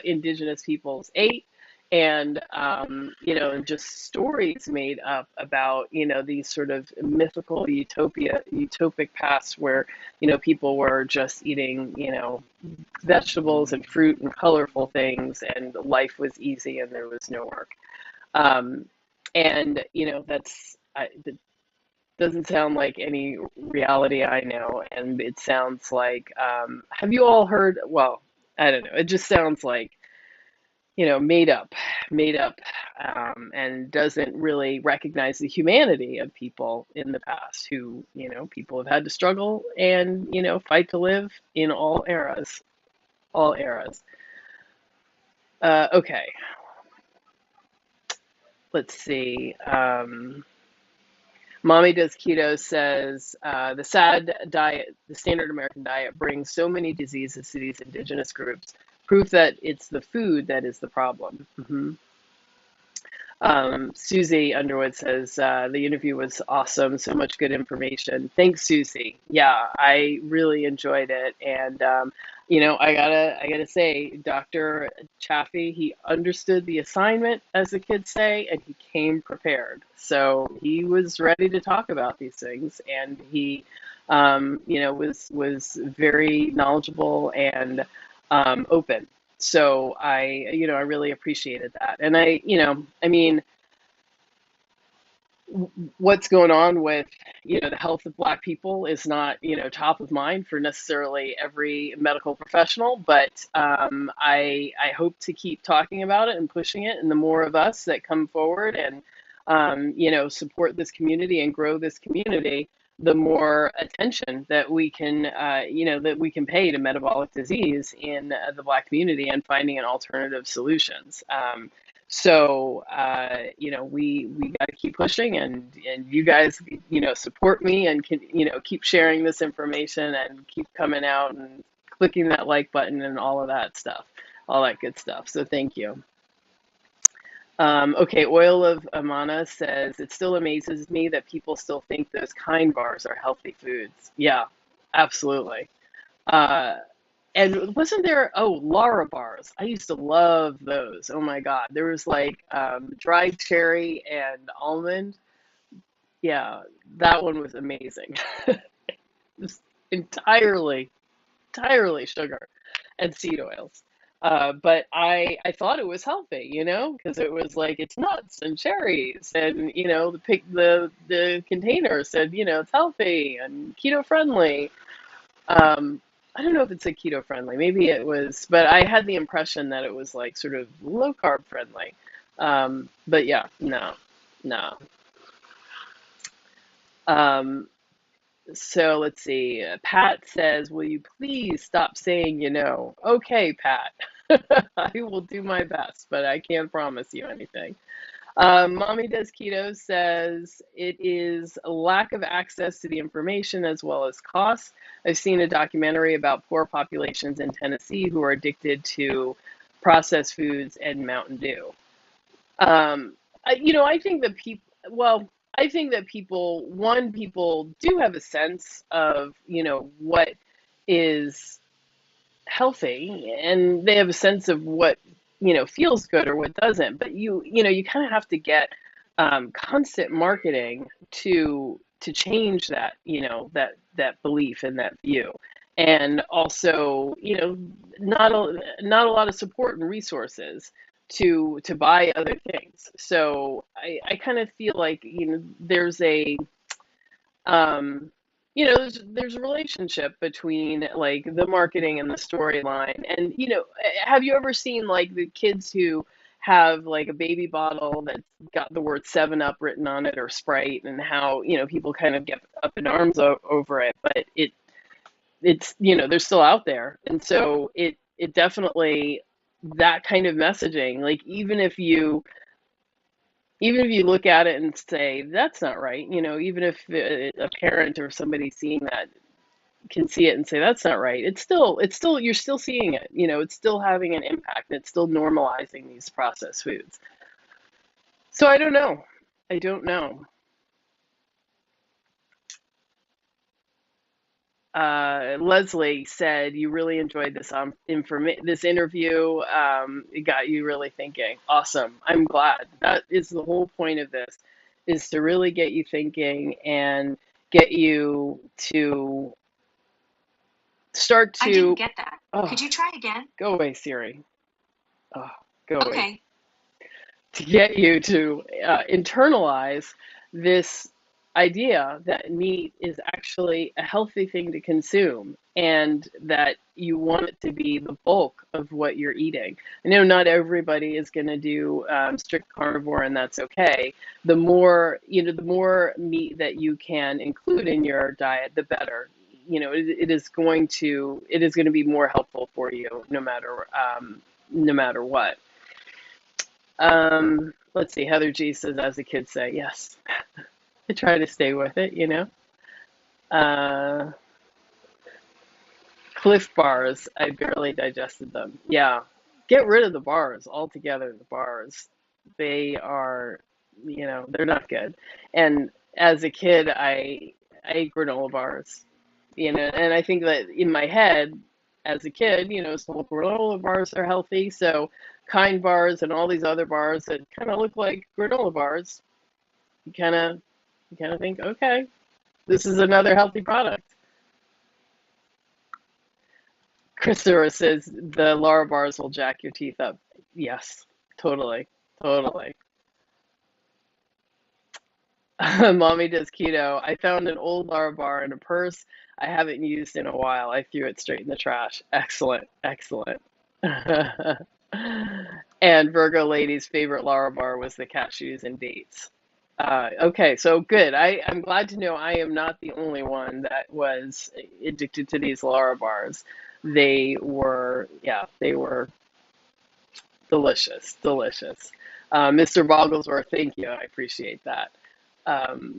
indigenous peoples ate, and and just stories made up about these sort of mythical utopic pasts where people were just eating vegetables and fruit and colorful things, and life was easy and there was no work. And that's Doesn't sound like any reality I know, and it sounds like, have you all heard? Well, I don't know. It just sounds like, made up, and doesn't really recognize the humanity of people in the past who, people have had to struggle and, fight to live in all eras, all eras. Okay, let's see. Mommy Does Keto says the SAD diet, the standard American diet, brings so many diseases to these indigenous groups. Proof that it's the food that is the problem. Susie Underwood says the interview was awesome. So much good information. Thanks, Susie. Yeah, I really enjoyed it, and I gotta say, Dr. Chaffee, he understood the assignment, as the kids say, and he came prepared. So he was ready to talk about these things, and he, was very knowledgeable and open. So I really appreciated that. And I mean, what's going on with, the health of Black people is not, top of mind for necessarily every medical professional, but I hope to keep talking about it and pushing it. And the more of us that come forward and, support this community and grow this community, the more attention that we can, that we can pay to metabolic disease in the Black community and finding an alternative solutions. We got to keep pushing, and you guys, support me and can, keep sharing this information and keep coming out and clicking that like button and all of that stuff, all that good stuff. So thank you. Okay, Oil of Amana says it still amazes me that people still think those kind bars are healthy foods. Yeah, absolutely. Uh, and wasn't there, oh, Lara bars? I used to love those. Oh my God. There was like dried cherry and almond. Yeah, that one was amazing. Just entirely, entirely sugar and seed oils. But I thought it was healthy, because it was like it's nuts and cherries, and the container said, it's healthy and keto friendly. Um, I don't know if it's a keto friendly. Maybe it was, but I had the impression that it was like sort of low carb friendly. But yeah, no, no. Um, so let's see. Pat says, "Will you please stop saying you know?" Okay, Pat. I will do my best, but I can't promise you anything. Mommy Does Keto says it is a lack of access to the information as well as costs. I've seen a documentary about poor populations in Tennessee who are addicted to processed foods and Mountain Dew. I think that well, I think that people do have a sense of, what is healthy, and they have a sense of what, feels good or what doesn't. But you kind of have to get constant marketing to change that, that belief and that view. And also, not a lot of support and resources to buy other things. So I kind of feel like, there's a there's a relationship between like the marketing and the storyline. And have you ever seen like the kids who have like a baby bottle that's got the word 7 Up written on it, or Sprite, and how, people kind of get up in arms over it, but it's, they're still out there. And so it definitely, that kind of messaging, like even if you look at it and say that's not right, even if a parent or somebody seeing that can see it and say that's not right, it's still you're still seeing it, it's still having an impact, it's still normalizing these processed foods. So I don't know. Leslie said you really enjoyed this interview. It got you really thinking. Awesome. I'm glad. That is the whole point of this, is to really get you thinking and get you to start I didn't to, get that. oh, Could you try again? go away, Siri. Oh, go away. Okay. To get you to internalize this idea that meat is actually a healthy thing to consume and that you want it to be the bulk of what you're eating. I know not everybody is going to do strict carnivore, and that's okay. The more, the more meat that you can include in your diet, the better. It is going to be more helpful for you no matter what. Let's see. Heather G says, as the kids say, yes. I try to stay with it. Uh, Cliff Bars, I barely digested them. Yeah, get rid of the bars altogether. The bars, they are, they're not good. And as a kid, I ate granola bars, and I think that in my head, as a kid, so granola bars are healthy. So Kind bars and all these other bars that kind of look like granola bars, you kind of think, okay, this is another healthy product. Christopher says the Lara bars will jack your teeth up. Yes, totally, totally. Mommy does keto. I found an old Lara bar in a purse I haven't used in a while. I threw it straight in the trash. Excellent, excellent. And Virgo lady's favorite Lara bar was the cashews and dates. Okay, so good. I'm glad to know I am not the only one that was addicted to these Lara bars. They were delicious, delicious. Mr. Bogglesworth, thank you. I appreciate that.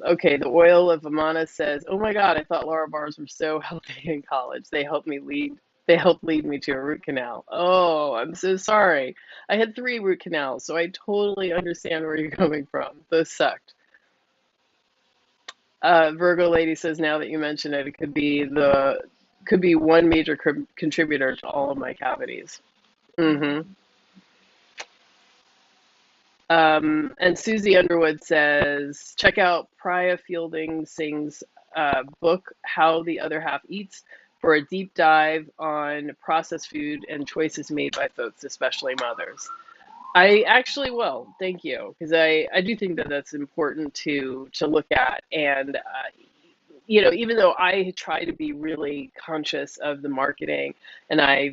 Okay, the oil of Amana says, "Oh my God, I thought Lara bars were so healthy in college. They helped lead me to a root canal. Oh, I'm so sorry. I had 3 root canals, so I totally understand where you're coming from. Those sucked." Virgo lady says, "Now that you mention it, it could be one major contributor to all of my cavities." Hmm. And Susie Underwood says, check out Priya Fielding Singh's book, How the Other Half Eats, for a deep dive on processed food and choices made by folks, especially mothers. I actually will, thank you, because I do think that that's important to look at. And, even though I try to be really conscious of the marketing, and I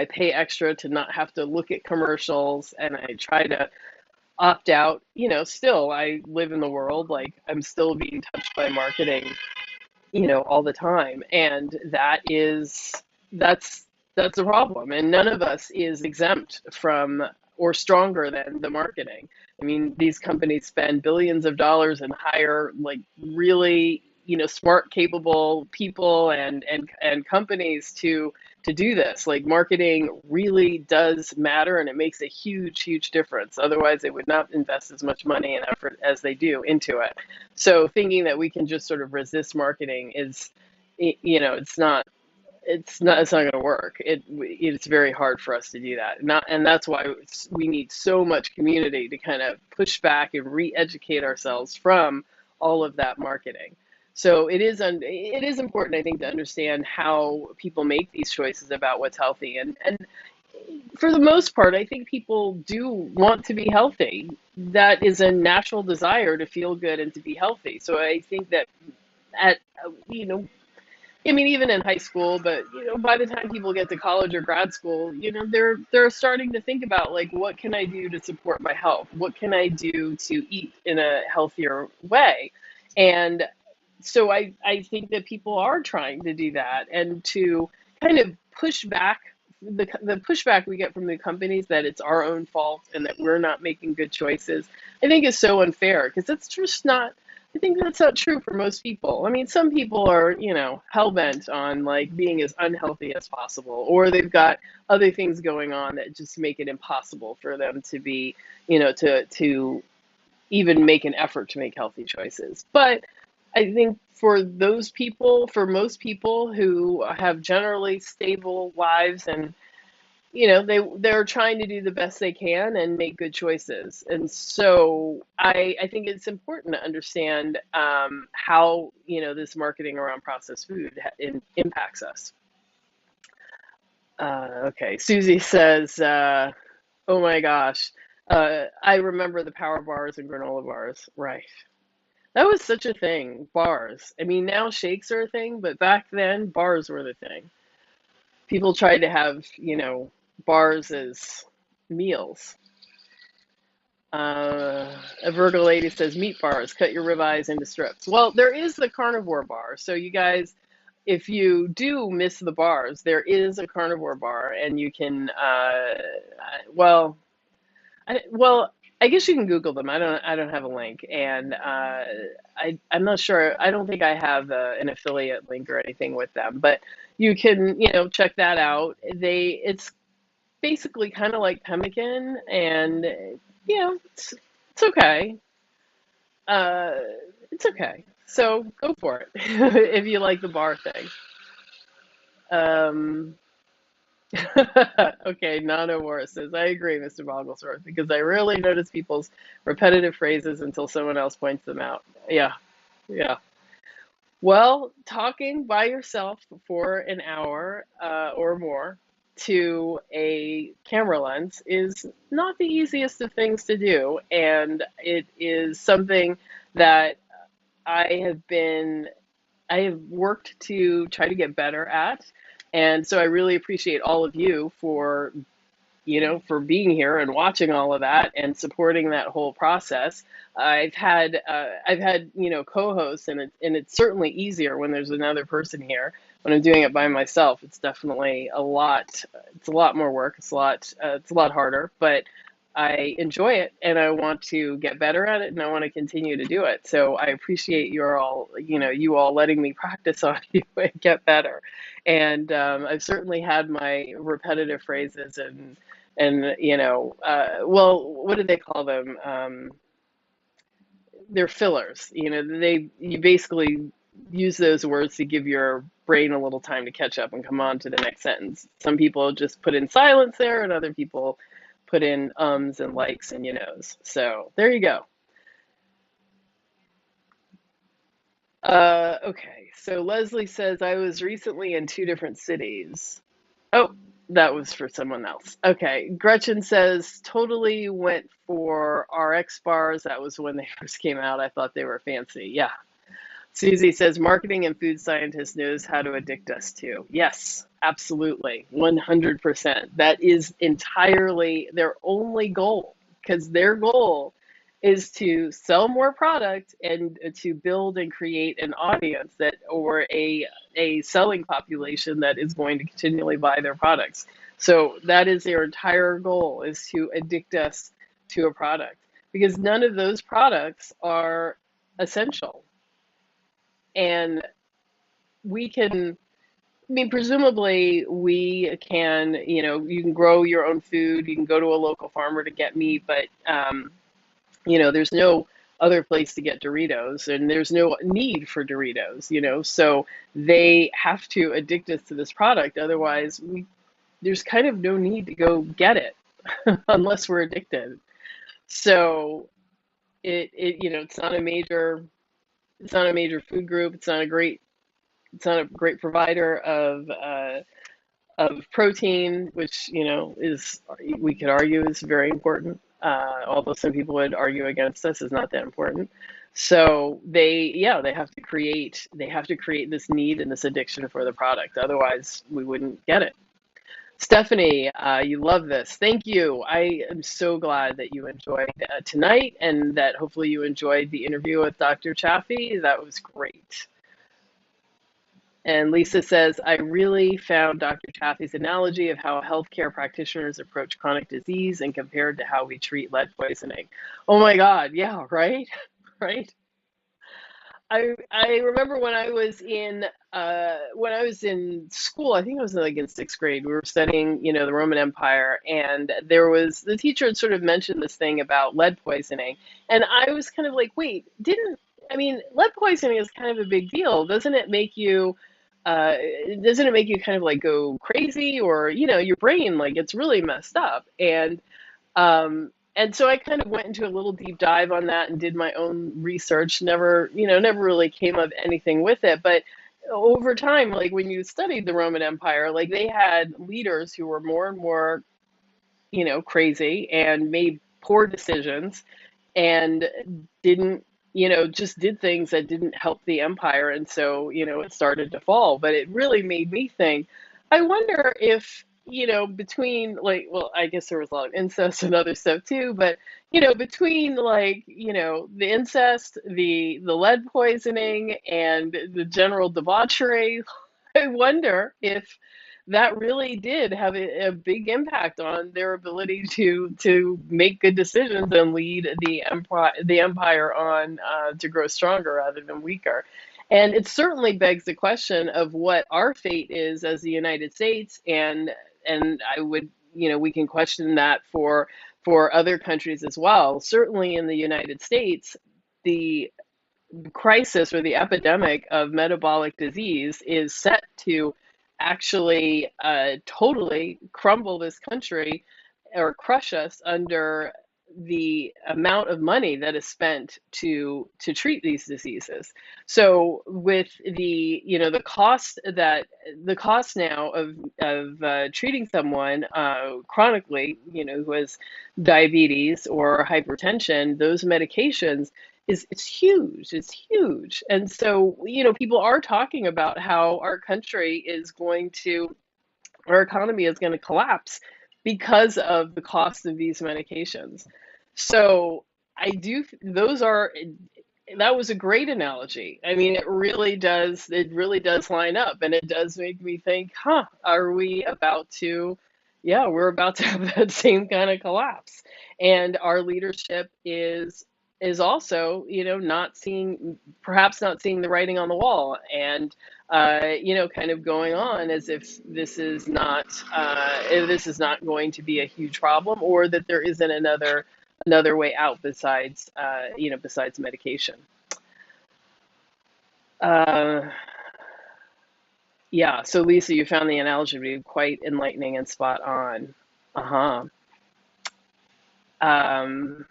pay extra to not have to look at commercials, and I try to opt out. Still, I live in the world, like I'm still being touched by marketing, all the time. And that's a problem. And none of us is exempt from or stronger than the marketing. I mean, these companies spend billions of dollars and hire like really, smart, capable people and companies to do this. Like marketing really does matter, and it makes a huge, huge difference. Otherwise, they would not invest as much money and effort as they do into it. So thinking that we can just sort of resist marketing is, it's not going to work. It's very hard for us to do that. And that's why we need so much community to kind of push back and re-educate ourselves from all of that marketing. So it is important, I think, to understand how people make these choices about what's healthy. And for the most part, I think people do want to be healthy. That is a natural desire to feel good and to be healthy. So I think that at you know I mean, even in high school, but by the time people get to college or grad school, they're starting to think about like, what can I do to support my health? What can I do to eat in a healthier way? And so I think that people are trying to do that and to kind of push back the pushback we get from the companies that it's our own fault and that we're not making good choices. I think is so unfair because it's just not. I think that's not true for most people. I mean, some people are, hell bent on like being as unhealthy as possible, or they've got other things going on that just make it impossible for them to be, to even make an effort to make healthy choices. But I think for those people, for most people who have generally stable lives and they're trying to do the best they can and make good choices. And so I think it's important to understand how this marketing around processed food impacts us. Okay, Susie says, "Oh my gosh, I remember the power bars and granola bars, right?" That was such a thing, bars. I mean, now shakes are a thing, but back then bars were the thing. People tried to have, bars as meals. A Virgo lady says meat bars, cut your ribeyes into strips. Well, there is the carnivore bar. So you guys, if you do miss the bars, there is a carnivore bar, and you can, well, well, I guess you can Google them. I don't have a link, and I'm not sure. I don't think I have an affiliate link or anything with them, but you can, check that out. It's basically kind of like pemmican, and it's okay. Uh, it's okay. So go for it if you like the bar thing. Um, okay, Nana Morris says, I agree, Mr. Bogglesworth, because I rarely notice people's repetitive phrases until someone else points them out. Yeah, yeah. Well, talking by yourself for an hour or more to a camera lens is not the easiest of things to do. And it is something that I have been, I have worked to try to get better at. And so I really appreciate all of you for for being here and watching all of that and supporting that whole process. I've had co-hosts, and it's certainly easier when there's another person here. When I'm doing it by myself, it's definitely a lot. It's a lot more work. It's a lot harder, but I enjoy it, and I want to get better at it, and I want to continue to do it. So I appreciate you all letting me practice on you and get better. And I've certainly had my repetitive phrases and well, what do they call them? They're fillers. You basically use those words to give your brain a little time to catch up and come on to the next sentence. Some people just put in silence there, and other people put in ums and likes and knows. So there you go. Okay, so Leslie says, I was recently in two different cities. Oh, that was for someone else. Okay. Gretchen says, totally went for RX bars. That was when they first came out. I thought they were fancy. Yeah. Susie says, marketing and food scientist knows how to addict us to. Yes, absolutely. 100%. That is entirely their only goal, because their goal is to sell more product and to build and create an audience or a selling population that is going to continually buy their products. So that is their entire goal, is to addict us to a product, because none of those products are essential. And we can, I mean, presumably we can, you can grow your own food, you can go to a local farmer to get meat, but, there's no other place to get Doritos, and there's no need for Doritos, so they have to addict us to this product. Otherwise, there's kind of no need to go get it unless we're addicted. So it's not a major food group. It's not a great provider of protein, which is, we could argue, is very important. Although some people would argue against us, is not that important. So they have to create this need and this addiction for the product. Otherwise, we wouldn't get it. Stephanie, you love this. Thank you. I am so glad that you enjoyed tonight, and that hopefully you enjoyed the interview with Dr. Chaffee. That was great. And Lisa says, I really found Dr. Chaffee's analogy of how healthcare practitioners approach chronic disease and compared to how we treat lead poisoning. Oh my God, yeah, right? Right? I remember when I was in school, I think I was like in sixth grade, we were studying, the Roman Empire, and the teacher had sort of mentioned this thing about lead poisoning. And I was kind of like, wait, lead poisoning is kind of a big deal. Uh, doesn't it make you kind of like go crazy, or, your brain, like, it's really messed up. And so I kind of went into a little deep dive on that and did my own research. Never really came of anything with it. But over time, like when you studied the Roman Empire, like they had leaders who were more and more, crazy and made poor decisions and didn't just did things that didn't help the empire. And so, it started to fall. But it really made me think, I wonder if, between like, well, I guess there was a lot of incest and other stuff too, but, between like, the incest, the lead poisoning, and the general debauchery, I wonder if that really did have a big impact on their ability to make good decisions and lead the empire on to grow stronger rather than weaker. And it certainly begs the question of what our fate is as the United States, and I would, we can question that for other countries as well. Certainly in the United States, the crisis or the epidemic of metabolic disease is set to actually totally crumble this country or crush us under the amount of money that is spent to treat these diseases. So with the cost now of treating someone chronically, who has diabetes or hypertension, those medications is it's huge. It's huge. And so, people are talking about how our economy is going to collapse because of the cost of these medications. So, that was a great analogy. I mean, it really does line up, and it does make me think, are we about to, yeah, we're about to have that same kind of collapse. And our leadership is also, perhaps not seeing the writing on the wall, and kind of going on as if this is not going to be a huge problem, or that there isn't another way out besides medication. Uh, yeah. So Lisa, you found the analogy to be quite enlightening and spot on. Uh-huh. Um,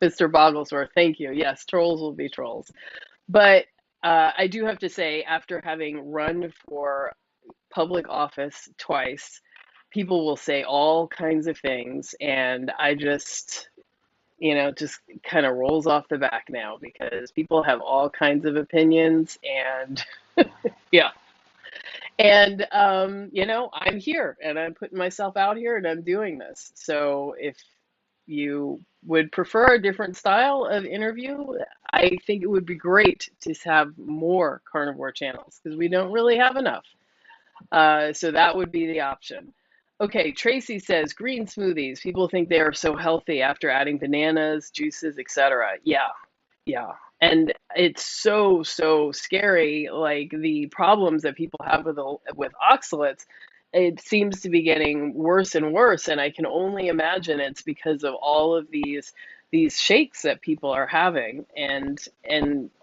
Mr. Bogglesworth, thank you. Yes, trolls will be trolls. But I do have to say, after having run for public office twice, people will say all kinds of things, and I just kind of rolls off the back now because people have all kinds of opinions, and yeah. And I'm here and I'm putting myself out here and I'm doing this. So if you would prefer a different style of interview, I think it would be great to have more carnivore channels because we don't really have enough. So that would be the option. Okay, Tracy says green smoothies. People think they are so healthy after adding bananas, juices, etc. Yeah, yeah. And it's so scary, like the problems that people have with oxalates. It seems to be getting worse and worse, and I can only imagine it's because of all of these shakes that people are having, and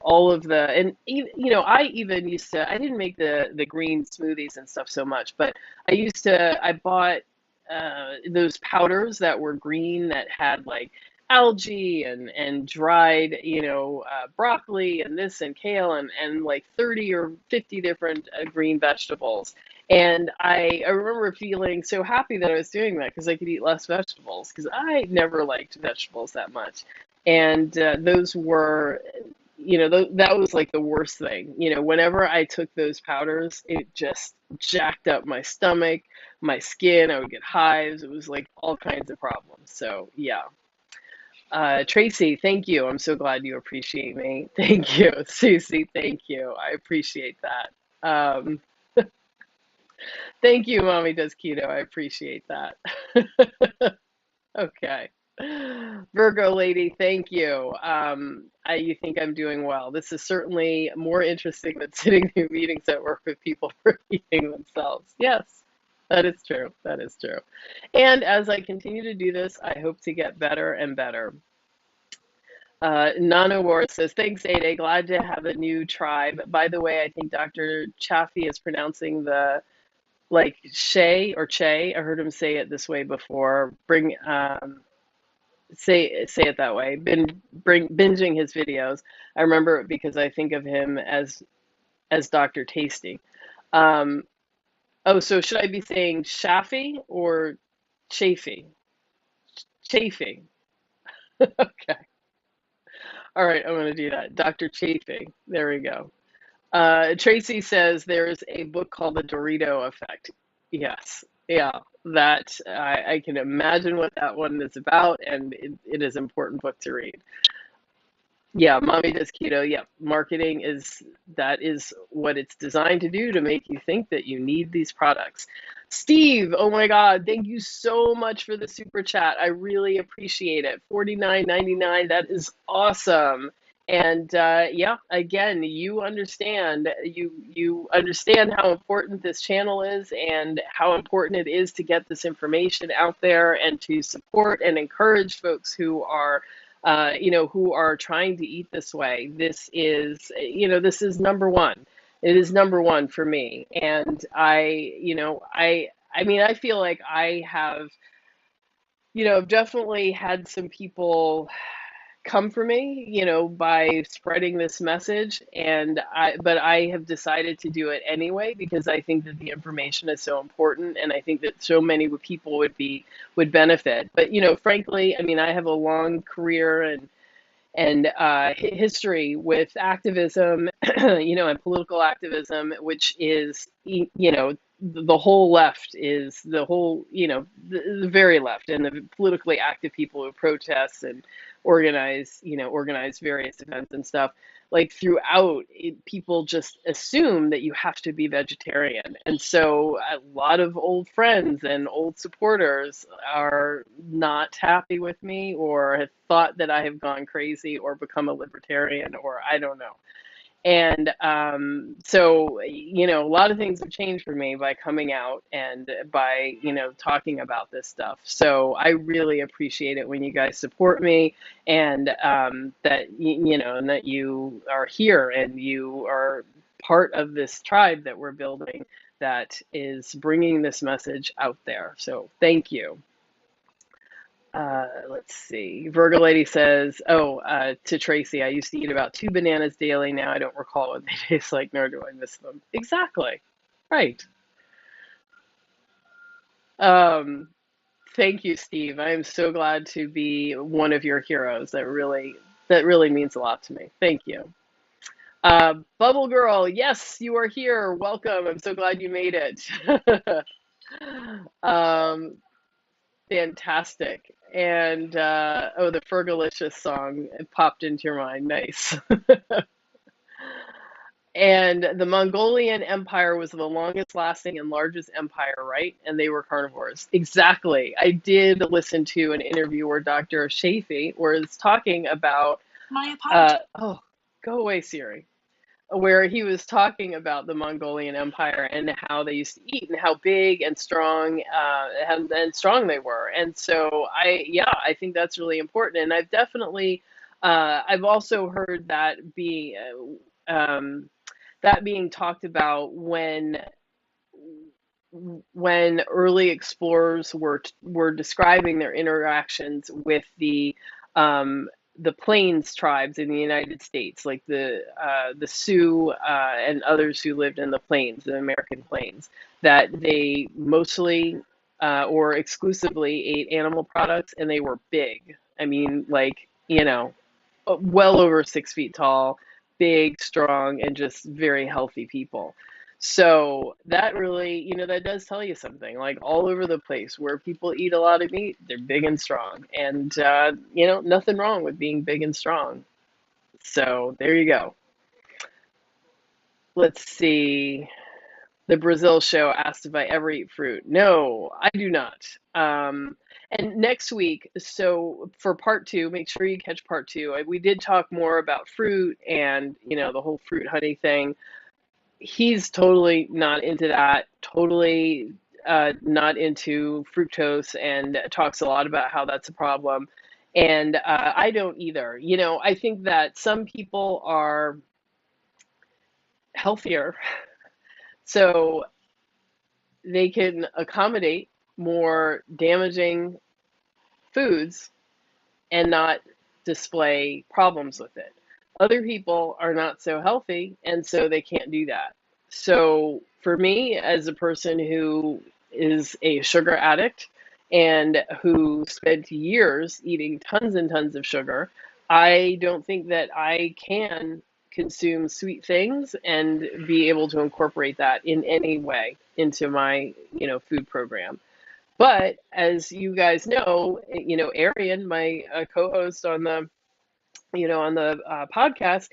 all of the and I even used to, I didn't make the green smoothies and stuff so much, but I bought those powders that were green that had like algae and dried broccoli and this and kale and like 30 or 50 different green vegetables. And I remember feeling so happy that I was doing that because I could eat less vegetables because I never liked vegetables that much. And those were, that was like the worst thing. Whenever I took those powders, it just jacked up my stomach, my skin. I would get hives. It was like all kinds of problems. So, yeah. Tracy, thank you. I'm so glad you appreciate me. Thank you. Susie, thank you. I appreciate that. Thank you, Mommy Does Keto. I appreciate that. Okay. Virgo lady, thank you. You think I'm doing well. This is certainly more interesting than sitting through meetings at work with people repeating themselves. Yes, that is true. That is true. And as I continue to do this, I hope to get better and better. Nana Ward says, thanks, Ada. Glad to have a new tribe. By the way, I think Dr. Chaffee is pronouncing the like Shay or Che. I heard him say it this way before. Say it that way. Binging his videos. I remember it because I think of him as Dr. Tasty. Um, oh, so should I be saying Chaffee or Chafee? Chafee. Okay. All right, I'm going to do that. Dr. Chaffee. There we go. Tracy says there's a book called The Dorito Effect. Yes. Yeah. That I can imagine what that one is about, and it is an important book to read. Yeah, mommy does keto. Yeah, marketing is that is what it's designed to do to make you think that you need these products. Steve, oh my God, thank you so much for the super chat. I really appreciate it. 49.99, that is awesome. And yeah, again, you understand how important this channel is and how important it is to get this information out there and to support and encourage folks who are trying to eat this way. This is number one. It is number one for me. And I mean, I feel like I have, definitely had some people come for me, by spreading this message. But I have decided to do it anyway because I think that the information is so important, and I think that so many people would benefit. But frankly, I mean, I have a long career and history with activism, and political activism, which is, the whole left is the very left, and the politically active people who protest and organize various events and stuff. Like throughout, people just assume that you have to be vegetarian. And so a lot of old friends and old supporters are not happy with me or have thought that I have gone crazy or become a libertarian or I don't know. And so, a lot of things have changed for me by coming out and by, talking about this stuff. So I really appreciate it when you guys support me and and that you are here and you are part of this tribe that we're building that is bringing this message out there. So thank you. Let's see. Virgo Lady says, to Tracy, I used to eat about 2 bananas daily. Now I don't recall what they taste like, nor do I miss them. Exactly. Right. Um, Thank you, Steve. I am so glad to be one of your heroes. That really means a lot to me. Thank you. Bubble Girl, yes, you are here. Welcome. I'm so glad you made it. um, Fantastic. And the Fergalicious song it popped into your mind. Nice. And the Mongolian Empire was the longest lasting and largest empire, right? And they were carnivores. Exactly. I did listen to an interview where Dr. Chaffee was talking about, My apologies. oh, go away, Siri, where he was talking about the Mongolian Empire and how they used to eat and how big and strong and strong they were. And so I think that's really important. And I've also heard that being talked about when early explorers were describing their interactions with the Plains tribes in the United States, like the Sioux and others who lived in the Plains, the American Plains, that they mostly or exclusively ate animal products, and they were big. I mean, like well over 6 feet tall, big, strong, and just very healthy people. So that really, that does tell you something. Like all over the place where people eat a lot of meat, they're big and strong. And, nothing wrong with being big and strong. So there you go. Let's see. The Brazil show asked if I ever eat fruit. No, I do not. And next week, so for part two, make sure you catch part two. We did talk more about fruit and, the whole fruit honey thing. He's totally not into that, totally not into fructose, and talks a lot about how that's a problem. And I don't either. I think that some people are healthier, so they can accommodate more damaging foods and not display problems with it. Other people are not so healthy, and so they can't do that. So, for me, as a person who is a sugar addict and who spent years eating tons and tons of sugar, I don't think that I can consume sweet things and be able to incorporate that in any way into my, food program. But as you guys know, Arian, my co-host on the podcast,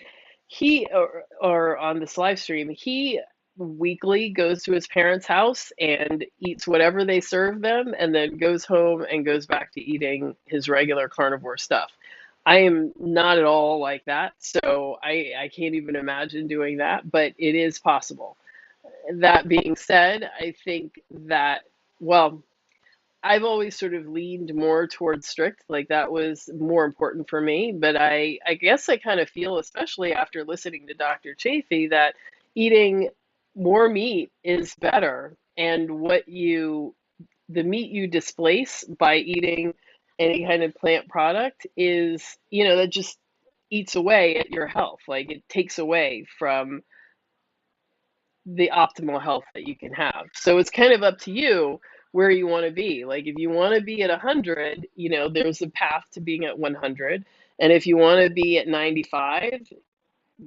he or on this live stream, he weekly goes to his parents' house and eats whatever they serve them, and then goes home and goes back to eating his regular carnivore stuff. I am not at all like that, so I can't even imagine doing that, but it is possible. That being said, I think that, well, I've always sort of leaned more towards strict, like that was more important for me. But I guess I kind of feel, especially after listening to Dr. Chaffee, that eating more meat is better. And the meat you displace by eating any kind of plant product is, that just eats away at your health. Like it takes away from the optimal health that you can have. So it's kind of up to you where you want to be. Like if you want to be at 100, there's a path to being at 100. And if you want to be at 95,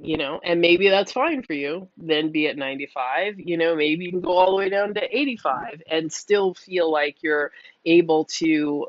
and maybe that's fine for you, then be at 95. Maybe you can go all the way down to 85 and still feel like you're able to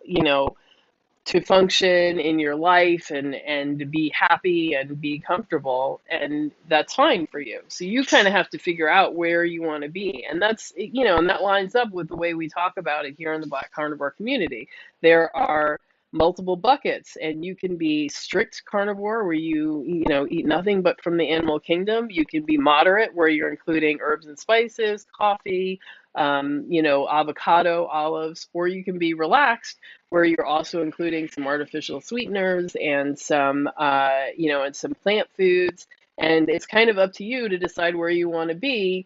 function in your life and to be happy and be comfortable, and that's fine for you. So you kind of have to figure out where you want to be, and and that lines up with the way we talk about it here in the Black Carnivore community. There are multiple buckets, and you can be strict carnivore where you eat nothing but from the animal kingdom. You can be moderate where you're including herbs and spices, coffee, avocado, olives, or you can be relaxed where you're also including some artificial sweeteners and some plant foods. And it's kind of up to you to decide where you want to be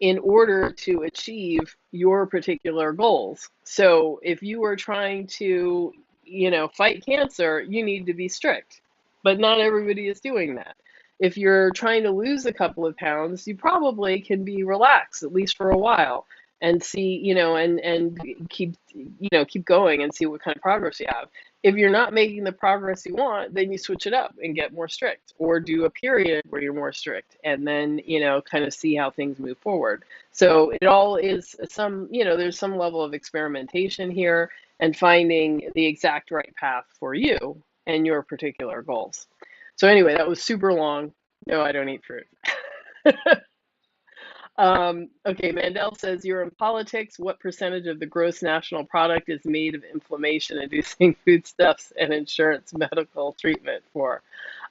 in order to achieve your particular goals. So if you are trying to, fight cancer, you need to be strict, but not everybody is doing that. If you're trying to lose a couple of pounds, you probably can be relaxed, at least for a while, and see, and keep going and see what kind of progress you have. If you're not making the progress you want, then you switch it up and get more strict, or do a period where you're more strict, and then, kind of see how things move forward. So it all is there's some level of experimentation here and finding the exact right path for you and your particular goals. So anyway, that was super long. No, I don't eat fruit. Okay, Mandel says, you're in politics. What percentage of the gross national product is made of inflammation-inducing foodstuffs and insurance medical treatment for?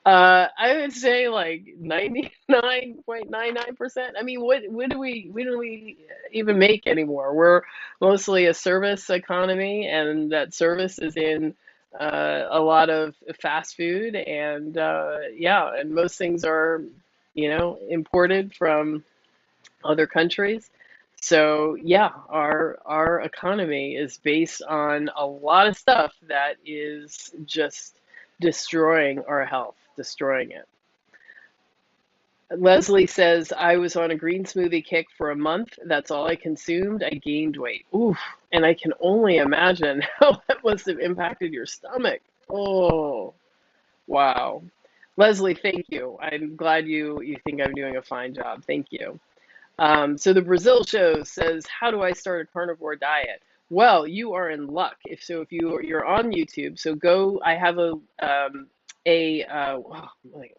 I would say like 99.99%. I mean, what do we even make anymore? We're mostly a service economy, and that service is in a lot of fast food, and and most things are, imported from other countries. So yeah, our economy is based on a lot of stuff that is just destroying our health, destroying it. Leslie says, I was on a green smoothie kick for a month. That's all I consumed. I gained weight. Oof. And I can only imagine how that must have impacted your stomach. Oh, wow. Leslie, thank you. I'm glad you think I'm doing a fine job. Thank you. So the Brazil show says, how do I start a carnivore diet? Well, you are in luck. If you're on YouTube, so go. I have oh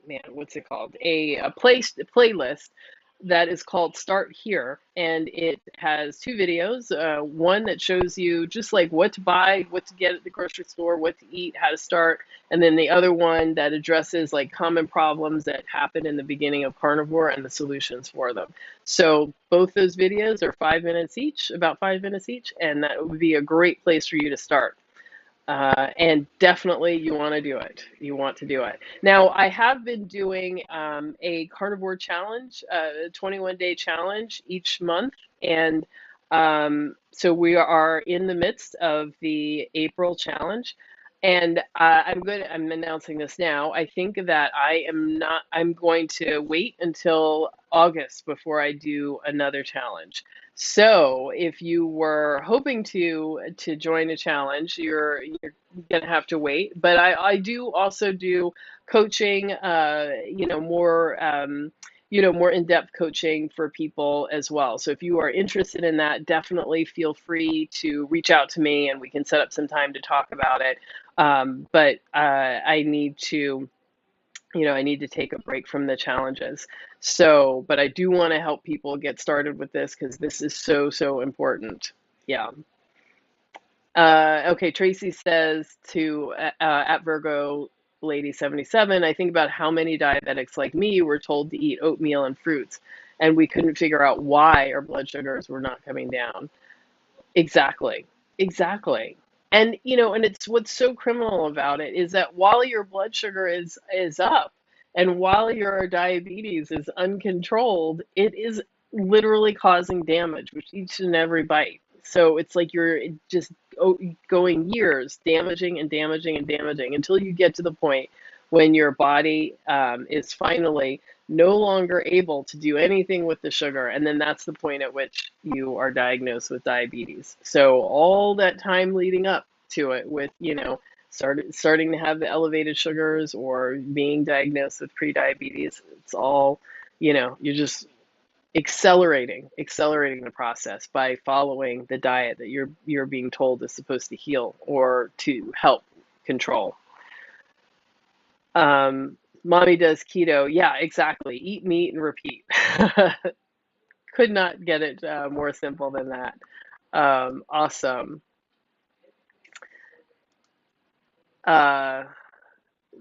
man, what's it called? A playlist that is called Start Here, and it has two videos. One that shows you just like what to buy, what to get at the grocery store, what to eat, how to start, and then the other one that addresses like common problems that happen in the beginning of carnivore and the solutions for them. So both those videos are 5 minutes each, about 5 minutes each, and that would be a great place for you to start. And definitely you want to do it. You want to do it. Now, I have been doing a carnivore challenge, a 21-day challenge each month. And so we are in the midst of the April challenge. And I'm announcing this now. I think that I'm going to wait until August before I do another challenge. So if you were hoping to join a challenge, you're gonna have to wait. But I do also do coaching, more in-depth coaching for people as well. So if you are interested in that, definitely feel free to reach out to me and we can set up some time to talk about it. But I need to take a break from the challenges. So, but I do want to help people get started with this because this is so, so important. Yeah. Okay, Tracy says to at Virgo Lady 77, I think about how many diabetics like me were told to eat oatmeal and fruits, and we couldn't figure out why our blood sugars were not coming down. Exactly. Exactly. And it's what's so criminal about it is that while your blood sugar is up and while your diabetes is uncontrolled, it is literally causing damage with each and every bite. So it's like you're just going years damaging and damaging and damaging until you get to the point when your body is finally no longer able to do anything with the sugar. And then that's the point at which you are diagnosed with diabetes. So all that time leading up to it with, starting to have the elevated sugars or being diagnosed with prediabetes, it's all, you're just accelerating the process by following the diet that you're being told is supposed to heal or to help control. Mommy does keto. Yeah, exactly. Eat meat and repeat. Could not get it more simple than that. Awesome. Uh,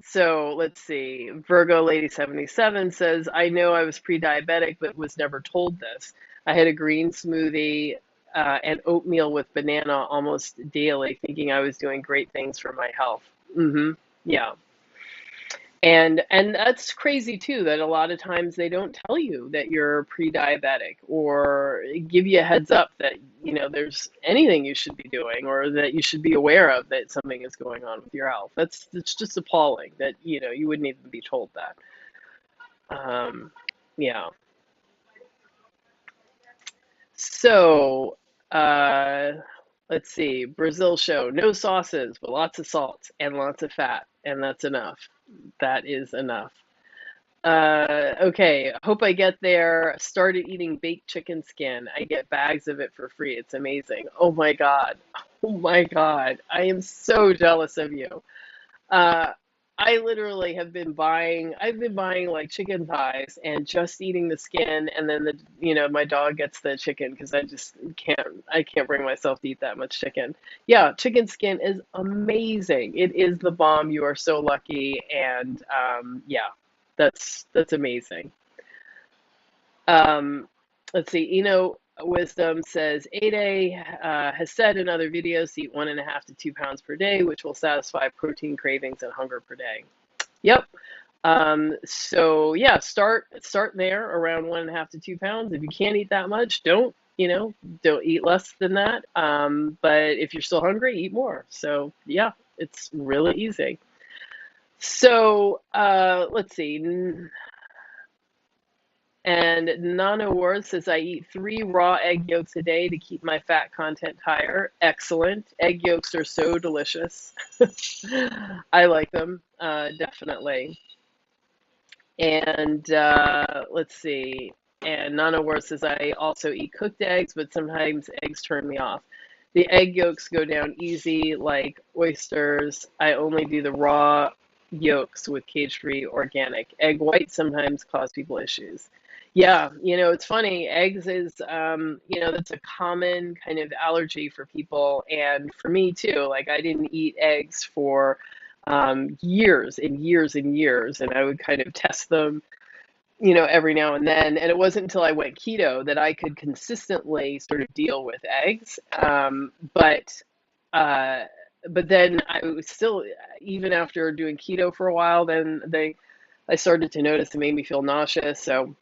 so let's see. Virgo Lady 77 says, I know I was pre-diabetic, but was never told this. I had a green smoothie and oatmeal with banana almost daily, thinking I was doing great things for my health. Yeah. And that's crazy too, that a lot of times they don't tell you that you're pre-diabetic or give you a heads up that, there's anything you should be doing or that you should be aware of that something is going on with your health. It's just appalling that, you wouldn't even be told that. Um, yeah. So, uh, let's see. Brazil show, no sauces, but lots of salt and lots of fat, and that's enough. That is enough. Okay, hope I get there. Started eating baked chicken skin. I get bags of it for free. It's amazing. Oh my God. Oh my God. I am so jealous of you. Uh, I literally I've been buying like chicken thighs and just eating the skin, and then my dog gets the chicken because I can't bring myself to eat that much chicken. Yeah, chicken skin is amazing. It is the bomb. You are so lucky, and yeah, that's amazing. Um, let's see. Wisdom says 8A has said in other videos to eat 1.5 to 2 pounds per day, which will satisfy protein cravings and hunger per day. Yep. So yeah, start there around 1.5 to 2 pounds. If you can't eat that much, don't eat less than that. But if you're still hungry, eat more. So yeah, it's really easy. So let's see. And Nana Ward says, I eat 3 raw egg yolks a day to keep my fat content higher. Excellent. Egg yolks are so delicious. I like them, definitely. And let's see. And Nana Ward says, I also eat cooked eggs, but sometimes eggs turn me off. The egg yolks go down easy like oysters. I only do the raw yolks with cage-free organic. Egg whites sometimes cause people issues. Yeah, it's funny. Eggs is, that's a common kind of allergy for people, and for me too. Like I didn't eat eggs for years and years and years, and I would kind of test them, every now and then. And it wasn't until I went keto that I could consistently sort of deal with eggs. Uh, but then I was still, even after doing keto for a while, then I started to notice it made me feel nauseous. So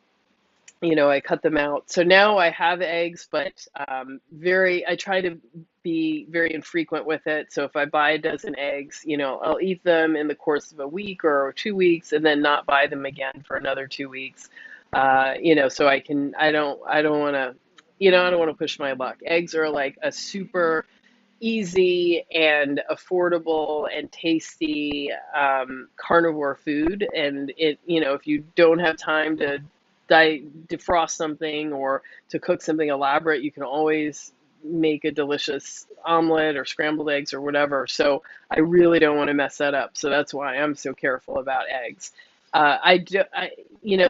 I cut them out. So now I have eggs, but I try to be very infrequent with it. So if I buy a dozen eggs, I'll eat them in the course of a week or 2 weeks and then not buy them again for another 2 weeks. So I don't want to, I don't want to push my luck. Eggs are like a super easy and affordable and tasty carnivore food. And if you don't have time to defrost something or to cook something elaborate, you can always make a delicious omelet or scrambled eggs or whatever. So I really don't want to mess that up. So that's why I'm so careful about eggs. I do,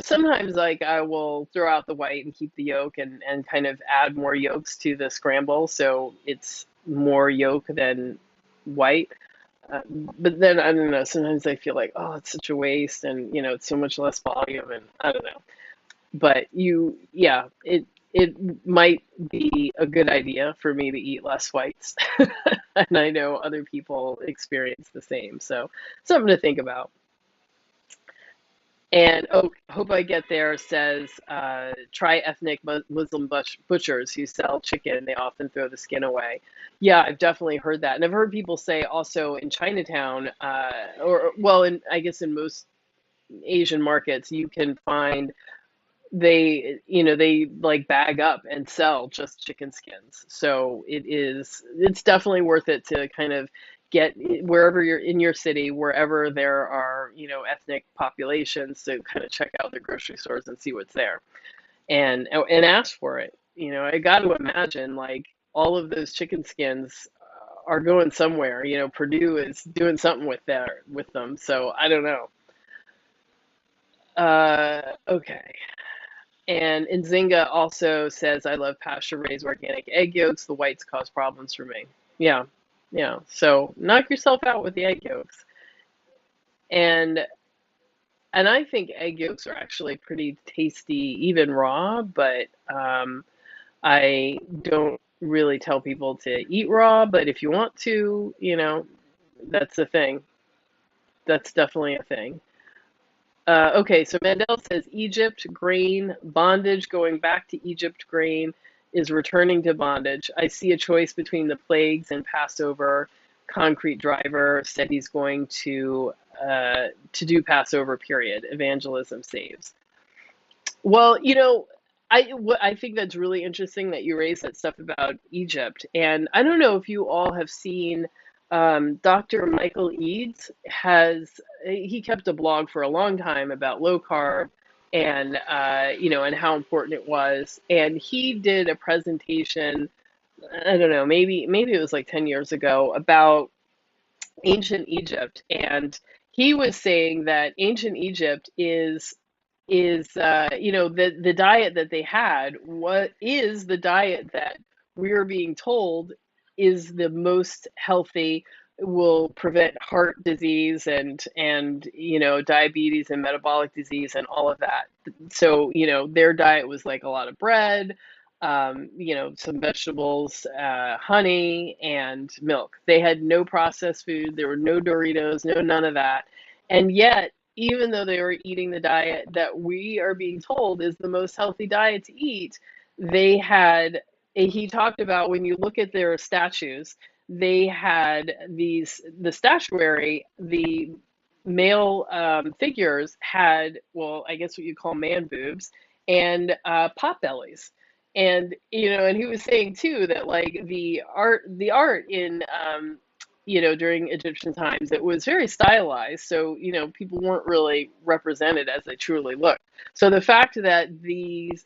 sometimes like I will throw out the white and keep the yolk and kind of add more yolks to the scramble. So it's more yolk than white. But then I don't know, sometimes I feel like, oh, it's such a waste and, it's so much less volume and I don't know. But yeah, it might be a good idea for me to eat less whites. And I know other people experience the same. So something to think about. And oh, Hope I Get There says, try ethnic Muslim butchers who sell chicken. They often throw the skin away. Yeah, I've definitely heard that. And I've heard people say also in Chinatown, or well, I guess in most Asian markets, you can find they like bag up and sell just chicken skins. So it's definitely worth it to kind of get wherever you're in your city, wherever there are, ethnic populations, to kind of check out the grocery stores and see what's there and ask for it. I got to imagine like all of those chicken skins are going somewhere. Purdue is doing something with them. So I don't know. Okay. And Nzinga also says, I love pasture raised organic egg yolks. The whites cause problems for me. Yeah, yeah. So knock yourself out with the egg yolks. And I think egg yolks are actually pretty tasty, even raw, but I don't really tell people to eat raw. But if you want to, that's a thing. That's definitely a thing. Okay, so Mandel says Egypt grain bondage, going back to Egypt grain is returning to bondage. I see a choice between the plagues and Passover. Concrete driver said he's going to do Passover. Period. Evangelism saves. Well, I think that's really interesting that you raised that stuff about Egypt. And I don't know if you all have seen Dr. Michael Eads he kept a blog for a long time about low carb and and how important it was. And he did a presentation, I don't know, maybe it was like 10 years ago, about ancient Egypt. And he was saying that ancient Egypt is the diet that they had, what is the diet that we're being told is the most healthy, will prevent heart disease and diabetes and metabolic disease and all of that. So their diet was like a lot of bread, some vegetables, honey, and milk. They had no processed food. There were no Doritos, no none of that. And yet, even though they were eating the diet that we are being told is the most healthy diet to eat, they had, he talked about when you look at their statues, they had the statuary, the male figures had, well, I guess what you call man boobs and pot bellies. And and he was saying too that like the art in during Egyptian times, it was very stylized. So people weren't really represented as they truly looked. So the fact that these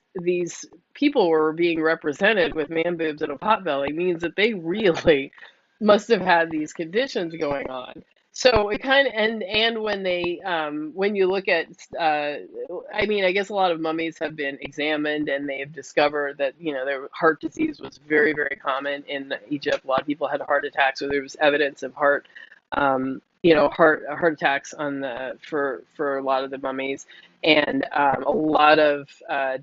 people were being represented with man boobs and a pot belly means that they really must have had these conditions going on. So it kind of, and when you look at I mean, I guess a lot of mummies have been examined and they have discovered that their heart disease was very, very common in Egypt. A lot of people had heart attacks, so there was evidence of heart attacks on for a lot of the mummies, and a lot of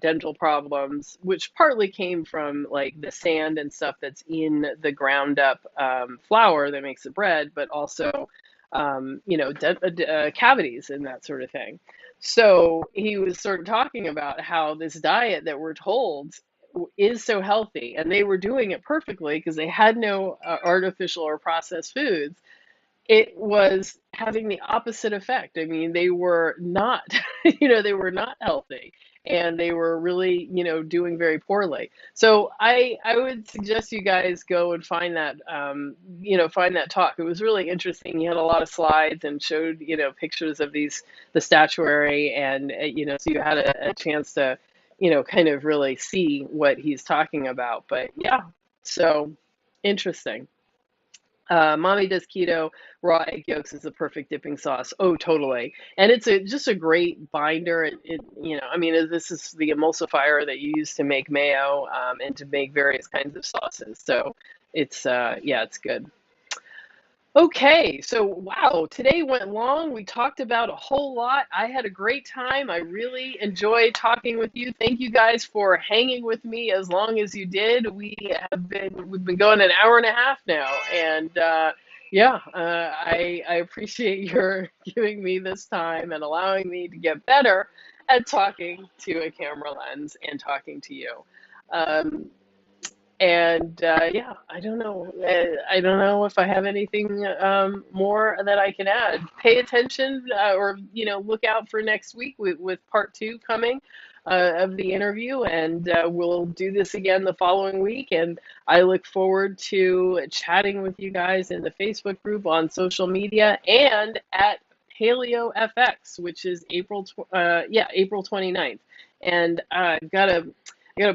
dental problems, which partly came from like the sand and stuff that's in the ground up flour that makes the bread, but also cavities and that sort of thing. So he was sort of talking about how this diet that we're told is so healthy, and they were doing it perfectly because they had no artificial or processed foods. it was having the opposite effect. I mean, they were not, they were not healthy, and they were really, doing very poorly. So I would suggest you guys go and find that, find that talk. It was really interesting. He had a lot of slides and showed, pictures of the statuary, and, so you had a chance to, kind of really see what he's talking about. But yeah, so interesting. Mommy does keto. Raw egg yolks is the perfect dipping sauce. Oh, totally. And it's just a great binder. I mean, this is the emulsifier that you use to make mayo, and to make various kinds of sauces. So yeah, it's good. Okay, so wow, today went long. We talked about a whole lot. I had a great time. I really enjoyed talking with you. Thank you guys for hanging with me as long as you did. We've been going an hour and a half now, and yeah, I appreciate your giving me this time and allowing me to get better at talking to a camera lens and talking to you. Um, and yeah, I don't know. I don't know if I have anything more that I can add. Pay attention, or look out for next week with part two coming of the interview, and we'll do this again the following week. And I look forward to chatting with you guys in the Facebook group, on social media, and at Paleo FX, which is April 29th. And I gotta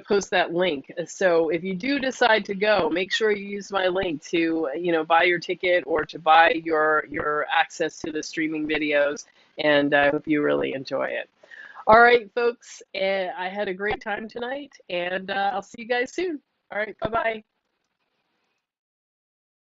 post that link. So if you do decide to go, make sure you use my link to, buy your ticket, or to buy your access to the streaming videos. And I hope you really enjoy it. All right, folks. I had a great time tonight, and I'll see you guys soon. All right, bye bye.